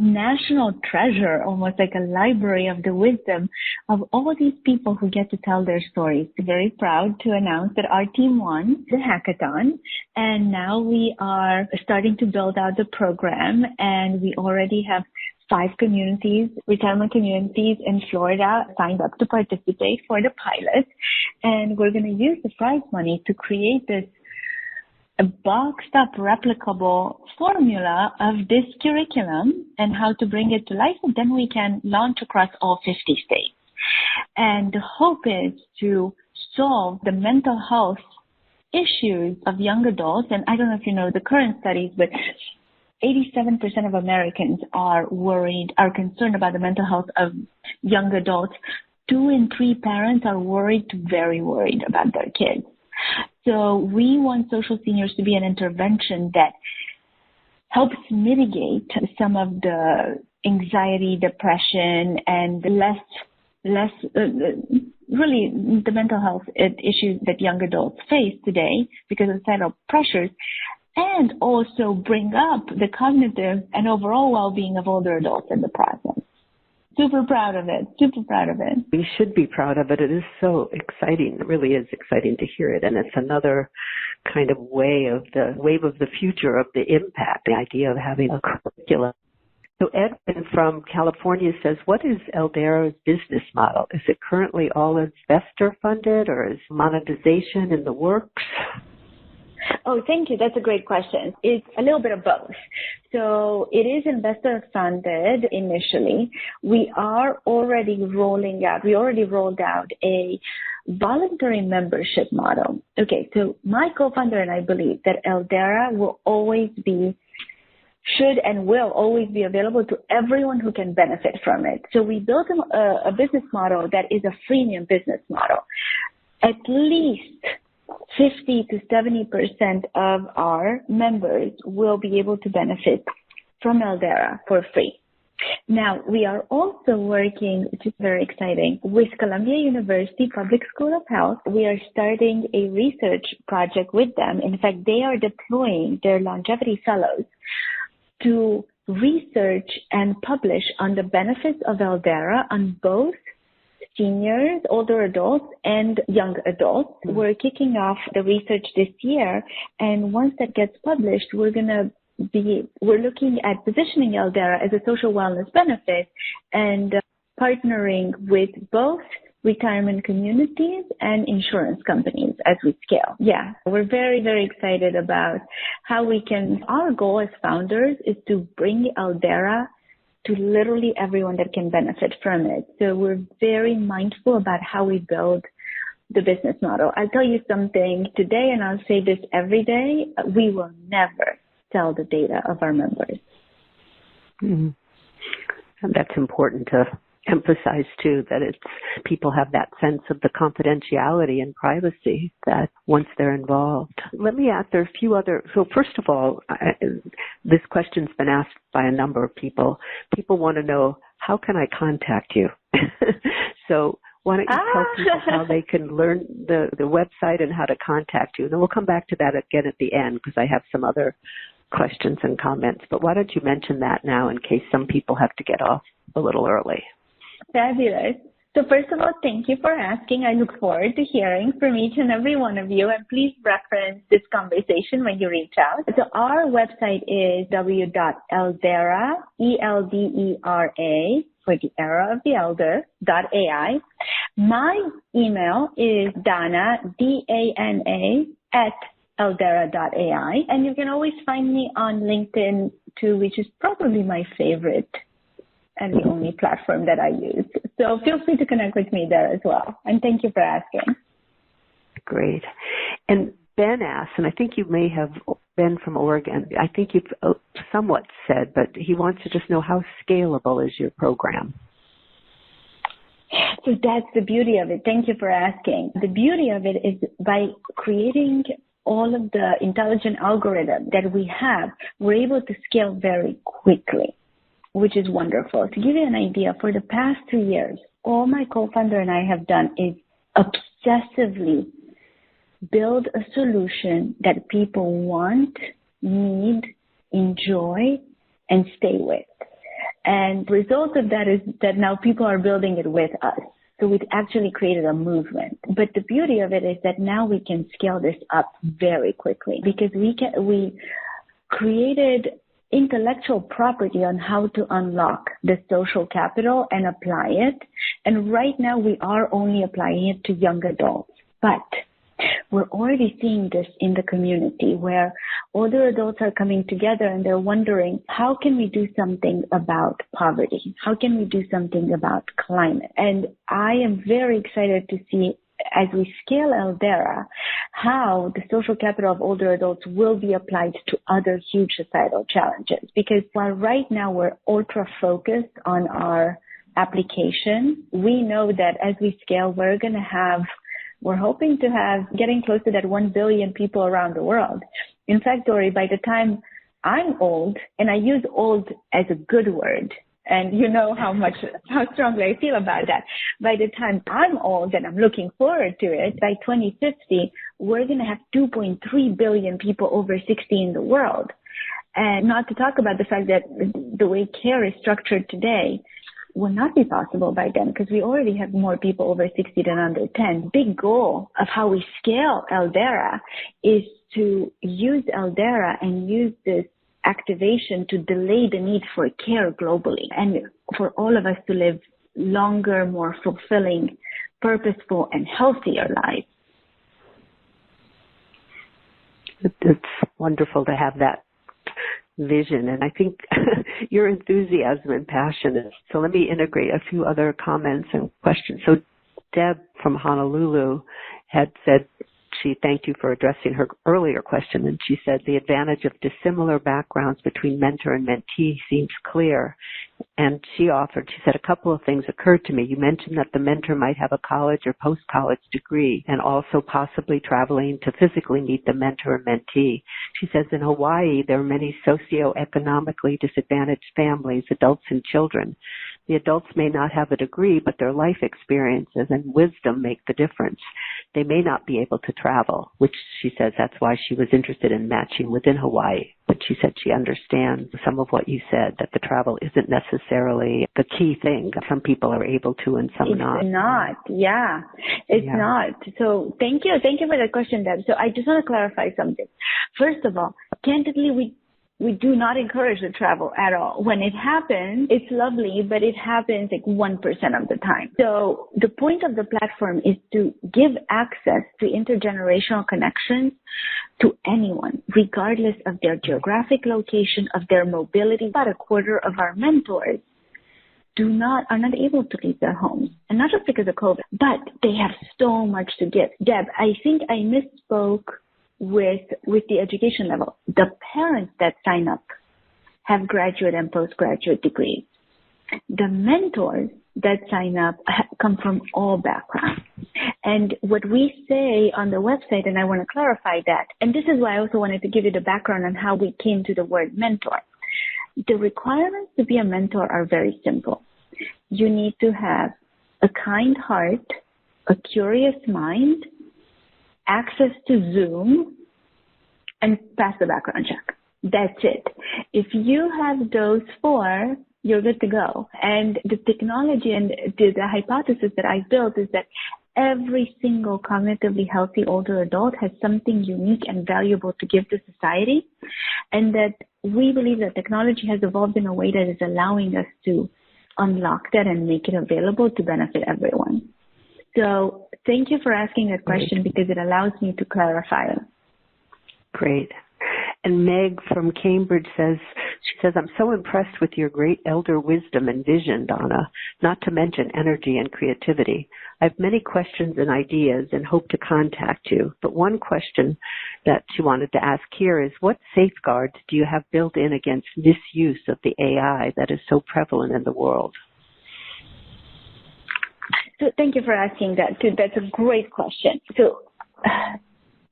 national treasure, almost like a library of the wisdom of all these people who get to tell their stories. Very proud to announce that our team won the hackathon, and now we are starting to build out the program, and we already have 5 communities, retirement communities in Florida, signed up to participate for the pilot. And we're going to use the prize money to create this boxed up replicable formula of this curriculum and how to bring it to life. And then we can launch across all 50 states. And the hope is to solve the mental health issues of young adults. And I don't know if you know the current studies, but 87% of Americans are concerned about the mental health of young adults. 2 in 3 parents are very worried about their kids. So we want social seniors to be an intervention that helps mitigate some of the anxiety, depression, and really the mental health issues that young adults face today because of societal pressures, and also bring up the cognitive and overall well-being of older adults in the process. Super proud of it.
We should be proud of it. It is so exciting. It really is exciting to hear it. And it's another kind of wave of the future of the impact, the idea of having a curriculum. So Edwin from California says, what is Eldera's business model? Is it currently all investor funded, or is monetization in the works?
Oh, thank you. That's a great question. It's a little bit of both. So it is investor funded initially. We already rolled out a voluntary membership model. Okay, so my co-founder and I believe that Eldera will always be available to everyone who can benefit from it. So we built a business model that is a freemium business model. At least 50 to 70% of our members will be able to benefit from Eldera for free. Now, we are also working, which is very exciting, with Columbia University Public School of Health. We are starting a research project with them. In fact, they are deploying their longevity fellows to research and publish on the benefits of Eldera on both seniors, older adults, and young adults. We're kicking off the research this year, and once that gets published, we're looking at positioning Eldera as a social wellness benefit and partnering with both retirement communities and insurance companies as we scale. Yeah, we're very, very excited about how our goal as founders is to bring Eldera to literally everyone that can benefit from it. So we're very mindful about how we build the business model. I'll tell you something today, and I'll say this every day, we will never sell the data of our members.
Mm-hmm. And that's important to emphasize too, that people have that sense of the confidentiality and privacy that once they're involved. Let me ask, there are a few other, so first of all, this question's been asked by a number of people. People want to know, how can I contact you? So why don't you tell people how they can learn the website and how to contact you? And then we'll come back to that again at the end because I have some other questions and comments. But why don't you mention that now in case some people have to get off a little early?
Fabulous. So first of all, thank you for asking. I look forward to hearing from each and every one of you, and please reference this conversation when you reach out. So our website is www.eldera, E-L-D-E-R-A, for the era of the elder.ai. My email is Dana, D-A-N-A, at Eldera.ai, and you can always find me on LinkedIn too, which is probably my favorite and the only platform that I use. So feel free to connect with me there as well. And thank you for asking.
Great. And Ben asked, and I think you may have been from Oregon, I think you've somewhat said, but he wants to just know how scalable is your program?
So that's the beauty of it. Thank you for asking. The beauty of it is by creating all of the intelligent algorithm that we have, we're able to scale very quickly, which is wonderful. To give you an idea, for the past 2 years, all my co-founder and I have done is obsessively build a solution that people want, need, enjoy, and stay with. And the result of that is that now people are building it with us. So we've actually created a movement. But the beauty of it is that now we can scale this up very quickly because we created intellectual property on how to unlock the social capital and apply it. And right now we are only applying it to young adults. But we're already seeing this in the community where older adults are coming together and they're wondering, how can we do something about poverty? How can we do something about climate? And I am very excited to see as we scale Eldera, how the social capital of older adults will be applied to other huge societal challenges. Because while right now we're ultra focused on our application, we know that as we scale, we're hoping to have getting close to that 1 billion people around the world. In fact, Dori, by the time I'm old, and I use old as a good word, and you know how strongly I feel about that. By the time I'm old, and I'm looking forward to it, by 2050, we're going to have 2.3 billion people over 60 in the world. And not to talk about the fact that the way care is structured today will not be possible by then because we already have more people over 60 than under 10. Big goal of how we scale Eldera is to use Eldera and use this activation to delay the need for care globally and for all of us to live longer, more fulfilling, purposeful, and healthier lives.
It's wonderful to have that vision, and I think your enthusiasm and passion is. So let me integrate a few other comments and questions. So Deb from Honolulu had said she thanked you for addressing her earlier question, and she said the advantage of dissimilar backgrounds between mentor and mentee seems clear. And she said a couple of things occurred to me. You mentioned that the mentor might have a college or post-college degree and also possibly traveling to physically meet the mentor and mentee. She says in Hawaii, there are many socioeconomically disadvantaged families, adults and children. The adults may not have a degree, but their life experiences and wisdom make the difference. They may not be able to travel, which she says that's why she was interested in matching within Hawaii. But she said she understands some of what you said, that the travel isn't necessarily the key thing. Some people are able to and some not.
It's not. Yeah, it's not. So thank you. Thank you for that question, Deb. So I just want to clarify something. First of all, candidly, we do not encourage the travel at all. When it happens, it's lovely, but it happens like 1% of the time. So the point of the platform is to give access to intergenerational connections to anyone, regardless of their geographic location, of their mobility. About a quarter of our mentors are not able to leave their homes, and not just because of COVID, but they have so much to give. Deb, I think I misspoke with the education level. The parents that sign up have graduate and postgraduate degrees. The mentors that sign up come from all backgrounds. And what we say on the website, and I want to clarify that, and this is why I also wanted to give you the background on how we came to the word mentor. The requirements to be a mentor are very simple. You need to have a kind heart, a curious mind, access to Zoom, and pass the background check. That's it. If you have those 4, you're good to go. And the technology and the hypothesis that I built is that every single cognitively healthy older adult has something unique and valuable to give to society, and that we believe that technology has evolved in a way that is allowing us to unlock that and make it available to benefit everyone. So thank you for asking that question because it allows me to clarify it.
Great. And Meg from Cambridge says, I'm so impressed with your great elder wisdom and vision, Donna, not to mention energy and creativity. I have many questions and ideas and hope to contact you. But one question that she wanted to ask here is, what safeguards do you have built in against misuse of the AI that is so prevalent in the world?
So thank you for asking that, too. That's a great question. So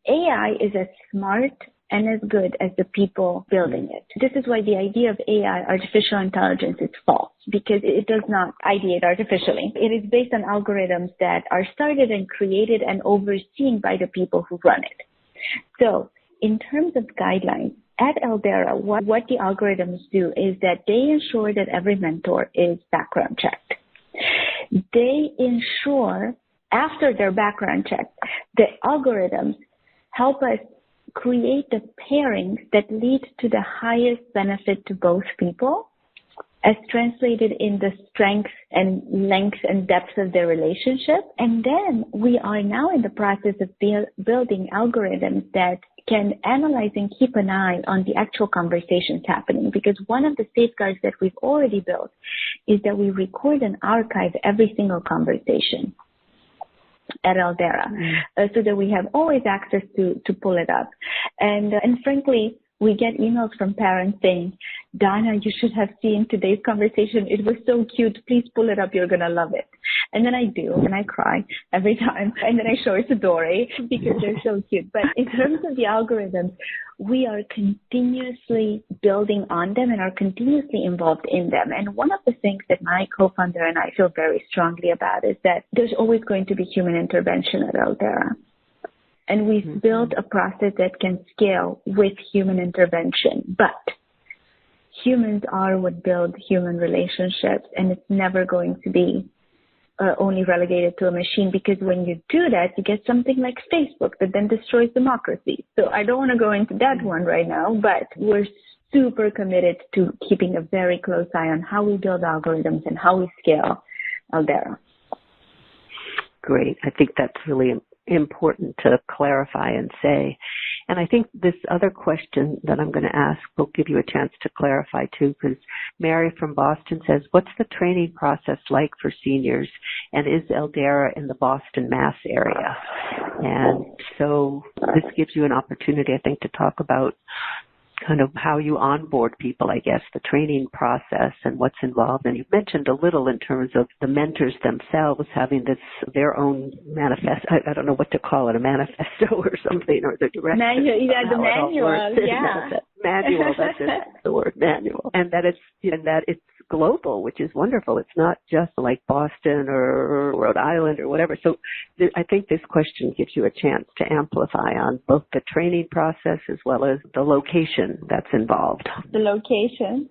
AI is as smart and as good as the people building it. This is why the idea of AI, artificial intelligence, is false, because it does not ideate artificially. It is based on algorithms that are started and created and overseen by the people who run it. So in terms of guidelines, at Eldera, what the algorithms do is that they ensure that every mentor is background checked. They ensure, after their background check, the algorithms help us create the pairings that lead to the highest benefit to both people, as translated in the strength and length and depth of their relationship. And then we are now in the process of building algorithms that can analyze and keep an eye on the actual conversations happening. Because one of the safeguards that we've already built is that we record and archive every single conversation at Eldera, so that we have always access to pull it up. And frankly, we get emails from parents saying, Donna, you should have seen today's conversation. It was so cute. Please pull it up. You're going to love it. And then I do, and I cry every time. And then I show it to Dory because they're so cute. But in terms of the algorithms, we are continuously building on them and are continuously involved in them. And one of the things that my co-founder and I feel very strongly about is that there's always going to be human intervention at Eldera. And we've built a process that can scale with human intervention. But humans are what build human relationships, and it's never going to be only relegated to a machine, because when you do that, you get something like Facebook that then destroys democracy. So I don't want to go into that one right now, but we're super committed to keeping a very close eye on how we build algorithms and how we scale Eldera.
Great. I think that's really important to clarify and say. And I think this other question that I'm going to ask will give you a chance to clarify too, because Mary from Boston says, what's the training process like for seniors, and is Eldera in the Boston, Mass area? And so this gives you an opportunity, I think, to talk about kind of how you onboard people, I guess, the training process and what's involved. And you've mentioned a little in terms of the mentors themselves having their own manifest. I don't know what to call it, a manifesto or something, or the direction.
The manual, yeah.
Manual, that's it, that's the word, manual. And that it's global, which is wonderful. It's not just like Boston or Rhode Island or whatever. So I think this question gives you a chance to amplify on both the training process as well as the location that's involved.
The location.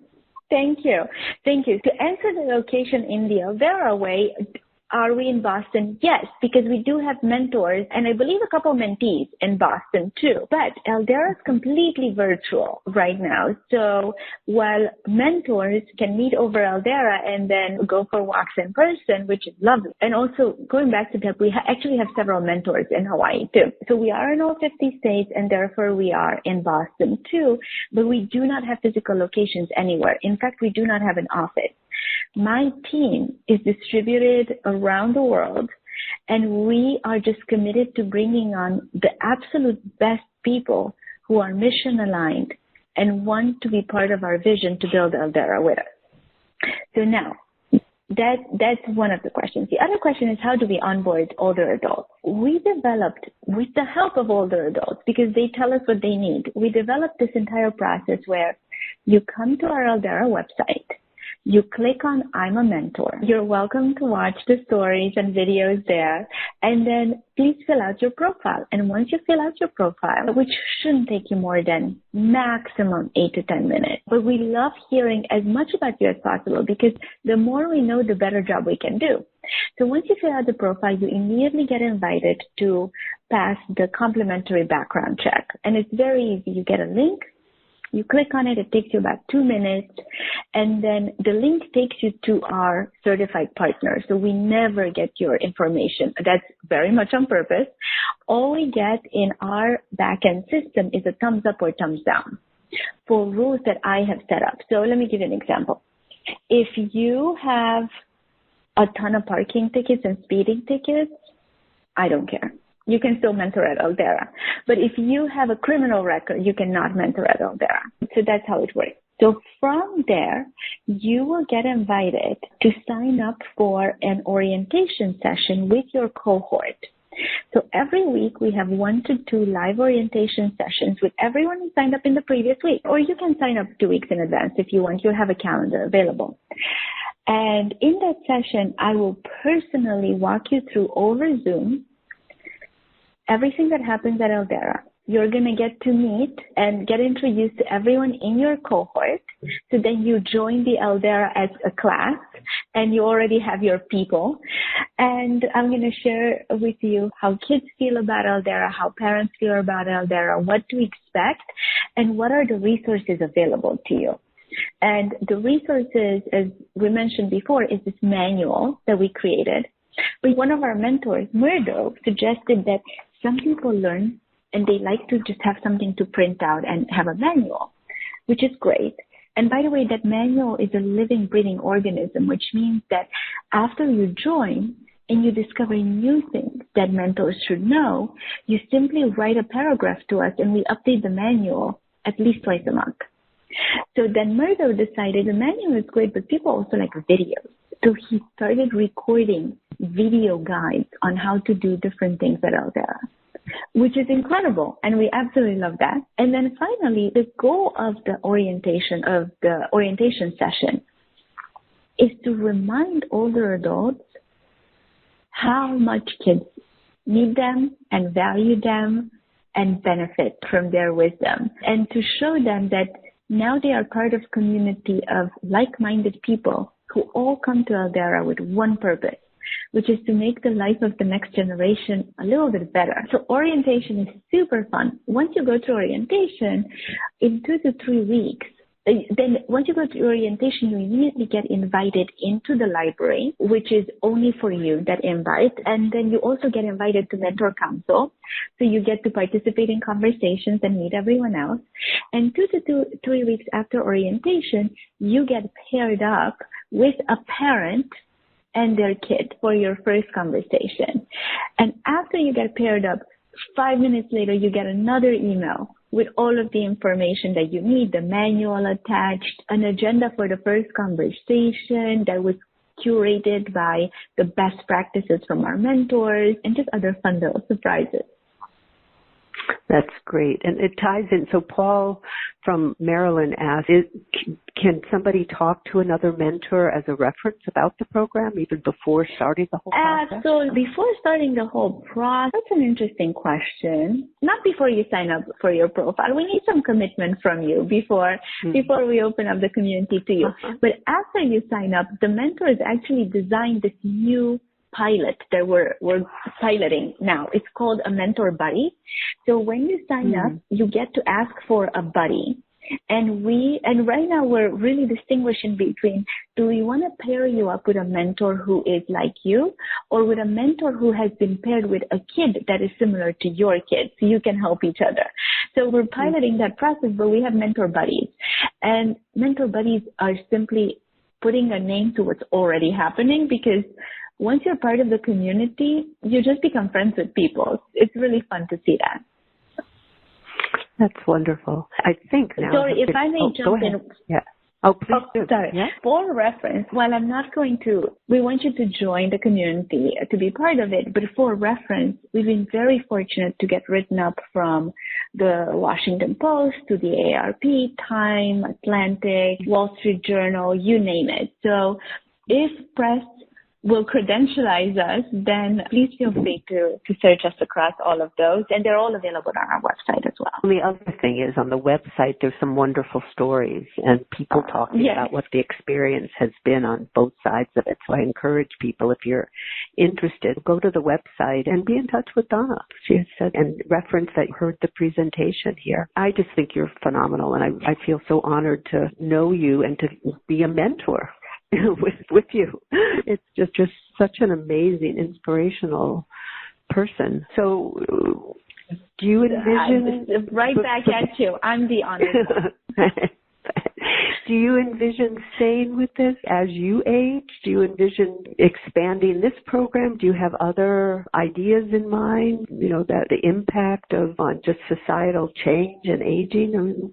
Thank you. Thank you. To answer the location in the Eldera way, are we in Boston? Yes, because we do have mentors, and I believe a couple mentees in Boston too. But Eldera is completely virtual right now. So while mentors can meet over Eldera and then go for walks in person, which is lovely. And also going back to that, we actually have several mentors in Hawaii too. So we are in all 50 states, and therefore we are in Boston too. But we do not have physical locations anywhere. In fact, we do not have an office. My team is distributed around the world, and we are just committed to bringing on the absolute best people who are mission aligned and want to be part of our vision to build Eldera with us. So now, that's one of the questions. The other question is, how do we onboard older adults? We developed, with the help of older adults, because they tell us what they need, we developed this entire process where you come to our Eldera website. you click on I'm a Mentor. You're welcome to watch the stories and videos there. And then please fill out your profile. And once you fill out your profile, which shouldn't take you more than maximum 8 to 10 minutes, but we love hearing as much about you as possible because the more we know, the better job we can do. So once you fill out the profile, you immediately get invited to pass the complimentary background check. And it's very easy. You get a link. You click on it, it takes you about 2 minutes, and then the link takes you to our certified partner. So we never get your information. That's very much on purpose. All we get in our backend system is a thumbs up or thumbs down for rules that I have set up. So let me give you an example. If you have a ton of parking tickets and speeding tickets, I don't care. You can still mentor at Eldera. But if you have a criminal record, you cannot mentor at Eldera. So that's how it works. So from there, you will get invited to sign up for an orientation session with your cohort. So every week we have 1 to 2 live orientation sessions with everyone who signed up in the previous week. Or you can sign up 2 weeks in advance if you want. You'll have a calendar available. And in that session, I will personally walk you through over Zoom everything that happens at Eldera. You're going to get to meet and get introduced to everyone in your cohort. So then you join the Eldera as a class and you already have your people. And I'm going to share with you how kids feel about Eldera, how parents feel about Eldera, what to expect, and what are the resources available to you. And the resources, as we mentioned before, is this manual that we created. But one of our mentors, Murdo, suggested that some people learn and they like to just have something to print out and have a manual, which is great. And by the way, that manual is a living, breathing organism, which means that after you join and you discover new things that mentors should know, you simply write a paragraph to us and we update the manual at least twice a month. So then Murdo decided the manual is great, but people also like videos. So he started recording video guides on how to do different things at Eldera, which is incredible. And we absolutely love that. And then finally, the goal of the orientation session is to remind older adults how much kids need them and value them and benefit from their wisdom, and to show them that now they are part of a community of like-minded people who all come to Eldera with one purpose, which is to make the life of the next generation a little bit better. So orientation is super fun. Once you go to orientation, in 2 to 3 weeks, then once you go to orientation, you immediately get invited into the library, which is only for you, that invite. And then you also get invited to Mentor Council. So you get to participate in conversations and meet everyone else. And 2 to 3 weeks after orientation, you get paired up with a parent and their kid for your first conversation. And after you get paired up, 5 minutes later, you get another email with all of the information that you need, the manual attached, an agenda for the first conversation that was curated by the best practices from our mentors, and just other fun little surprises.
That's great. And it ties in. So Paul from Maryland asked, can somebody talk to another mentor as a reference about the program even before starting the whole process?
So before starting the whole process, that's an interesting question. Not before you sign up for your profile. We need some commitment from you before we open up the community to you. But after you sign up, the mentors actually designed this new pilot that we're piloting now. It's called a mentor buddy. So when you sign up, you get to ask for a buddy. And right now we're really distinguishing between, do we want to pair you up with a mentor who is like you, or with a mentor who has been paired with a kid that is similar to your kid, so you can help each other. So we're piloting that process, but we have mentor buddies. And mentor buddies are simply putting a name to what's already happening, because once you're part of the community, you just become friends with people. It's really fun to see that.
That's wonderful. I think now.
Dori, if I may jump in.
Yeah. Oh, please do.
Sorry.
Yeah.
For reference, while I'm not going to, we want you to join the community to be part of it, but for reference, we've been very fortunate to get written up from the Washington Post to the ARP, Time, Atlantic, Wall Street Journal, you name it. So if press will credentialize us, then please feel free to search us across all of those. And they're all available on our website as well.
The other thing is on the website, there's some wonderful stories and people talking about what the experience has been on both sides of it. So I encourage people, if you're interested, go to the website and be in touch with Donna. She has said, and reference that you heard the presentation here. I just think you're phenomenal, and I feel so honored to know you and to be a mentor with you. It's just such an amazing, inspirational person. So do you envision...
right back at you. I'm the honored one.
Do you envision staying with this as you age? Do you envision expanding this program? Do you have other ideas in mind, that the impact on just societal change and aging?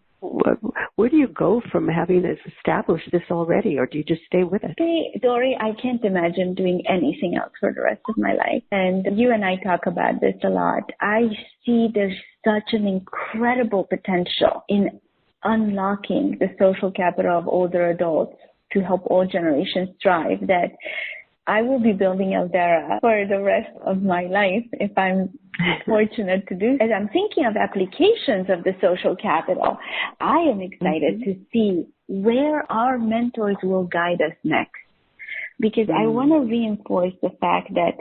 Where do you go from having established this already, or do you just stay with it?
Hey, Dori, I can't imagine doing anything else for the rest of my life. And you and I talk about this a lot. I see there's such an incredible potential in unlocking the social capital of older adults to help all generations thrive that I will be building Eldera for the rest of my life if I'm fortunate to do. As I'm thinking of applications of the social capital, I am excited to see where our mentors will guide us next, because I want to reinforce the fact that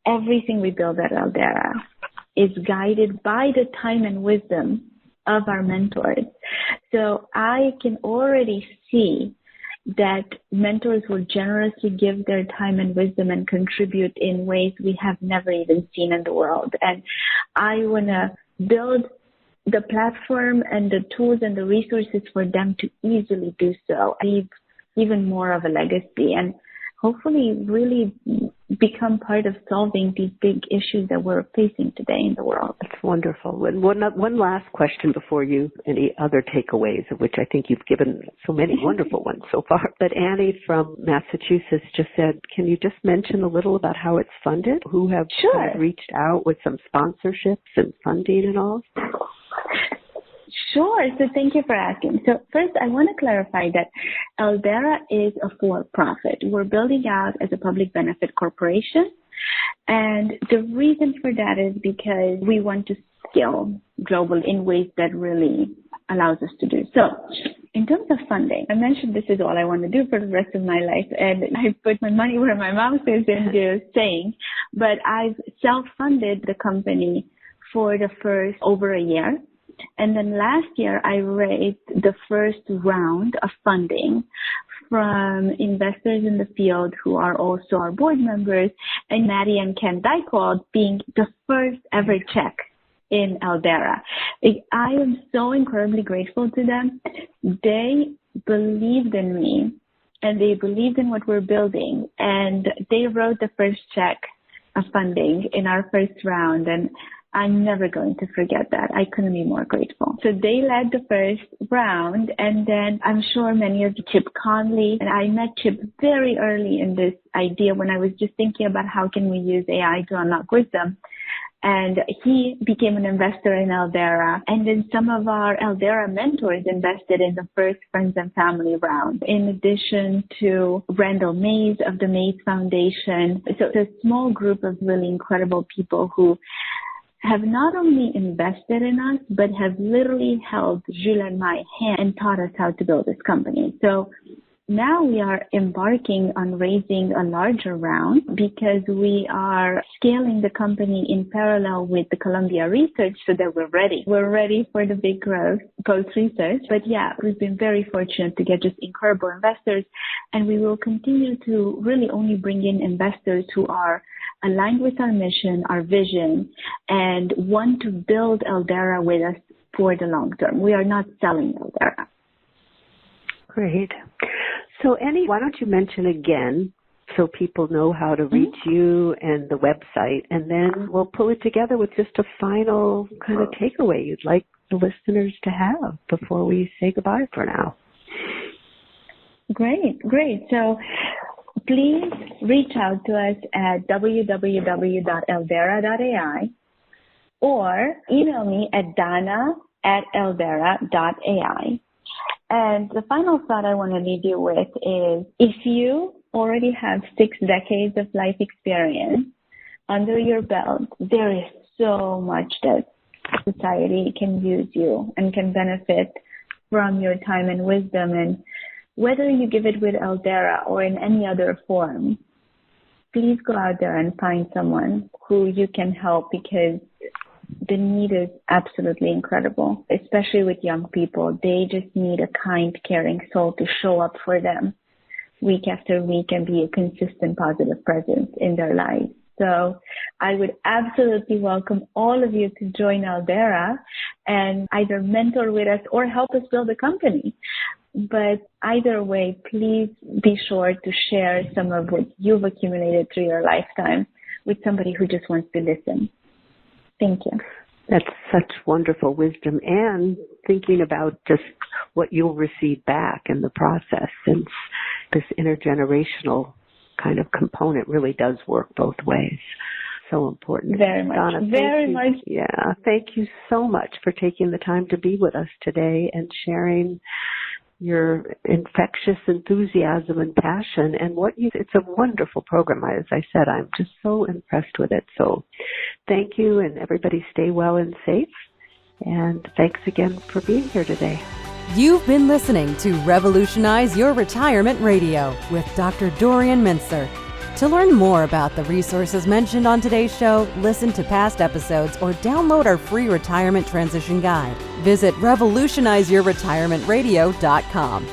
everything we build at Eldera is guided by the time and wisdom of our mentors. So I can already see that mentors will generously give their time and wisdom and contribute in ways we have never even seen in the world. And I want to build the platform and the tools and the resources for them to easily do so, leave even more of a legacy, and hopefully really become part of solving these big issues that we're facing today in the world.
That's wonderful. And one last question before you, any other takeaways, of which I think you've given so many wonderful ones so far. But Annie from Massachusetts just said, can you just mention a little about how it's funded? Who have kind of reached out with some sponsorships and funding and all?
Sure. So thank you for asking. So first, I want to clarify that Eldera is a for-profit. We're building out as a public benefit corporation. And the reason for that is because we want to scale globally in ways that really allows us to do so. In terms of funding, I mentioned this is all I want to do for the rest of my life, and I put my money where my mouth is in saying, but I've self-funded the company for the first over a year. And then last year, I raised the first round of funding from investors in the field who are also our board members, and Maddie and Ken Dykewald being the first ever check in Eldera. I am so incredibly grateful to them. They believed in me, and they believed in what we're building, and they wrote the first check of funding in our first round, and I'm never going to forget that. I couldn't be more grateful. So they led the first round, and then I'm sure many of you, Chip Conley, and I met Chip very early in this idea when I was just thinking about how can we use AI to unlock wisdom. And he became an investor in Eldera. And then some of our Eldera mentors invested in the first Friends and Family round, in addition to Randall Mays of the Mays Foundation. So it's a small group of really incredible people who have not only invested in us, but have literally held Jules and my hand and taught us how to build this company. So now we are embarking on raising a larger round because we are scaling the company in parallel with the Columbia research so that we're ready. We're ready for the big growth post-research. But yeah, we've been very fortunate to get just incredible investors, and we will continue to really only bring in investors who are aligned with our mission, our vision, and want to build Eldera with us for the long term. We are not selling Eldera.
Great. So Annie, why don't you mention again so people know how to reach you and the website, and then we'll pull it together with just a final kind of takeaway you'd like the listeners to have before we say goodbye for now.
Great. So please reach out to us at www.Eldera.ai or email me at dana@Eldera.ai. And the final thought I want to leave you with is, if you already have 6 decades of life experience under your belt, there is so much that society can use you and can benefit from your time and wisdom. And whether you give it with Eldera or in any other form, please go out there and find someone who you can help, because the need is absolutely incredible, especially with young people. They just need a kind, caring soul to show up for them week after week and be a consistent, positive presence in their lives. So I would absolutely welcome all of you to join Eldera and either mentor with us or help us build a company. But either way, please be sure to share some of what you've accumulated through your lifetime with somebody who just wants to listen. Thank you.
That's such wonderful wisdom, and thinking about just what you'll receive back in the process, since this intergenerational kind of component really does work both ways. So important.
Very much.
Donna,
very much.
Yeah. Thank you so much for taking the time to be with us today and sharing your infectious enthusiasm and passion and it's a wonderful program. As I said, I'm just so impressed with it. So thank you, and everybody stay well and safe. And thanks again for being here today.
You've been listening to Revolutionize Your Retirement Radio with Dr. Dorian Mintzer. To learn more about the resources mentioned on today's show, listen to past episodes, or download our free retirement transition guide, visit revolutionizeyourretirementradio.com.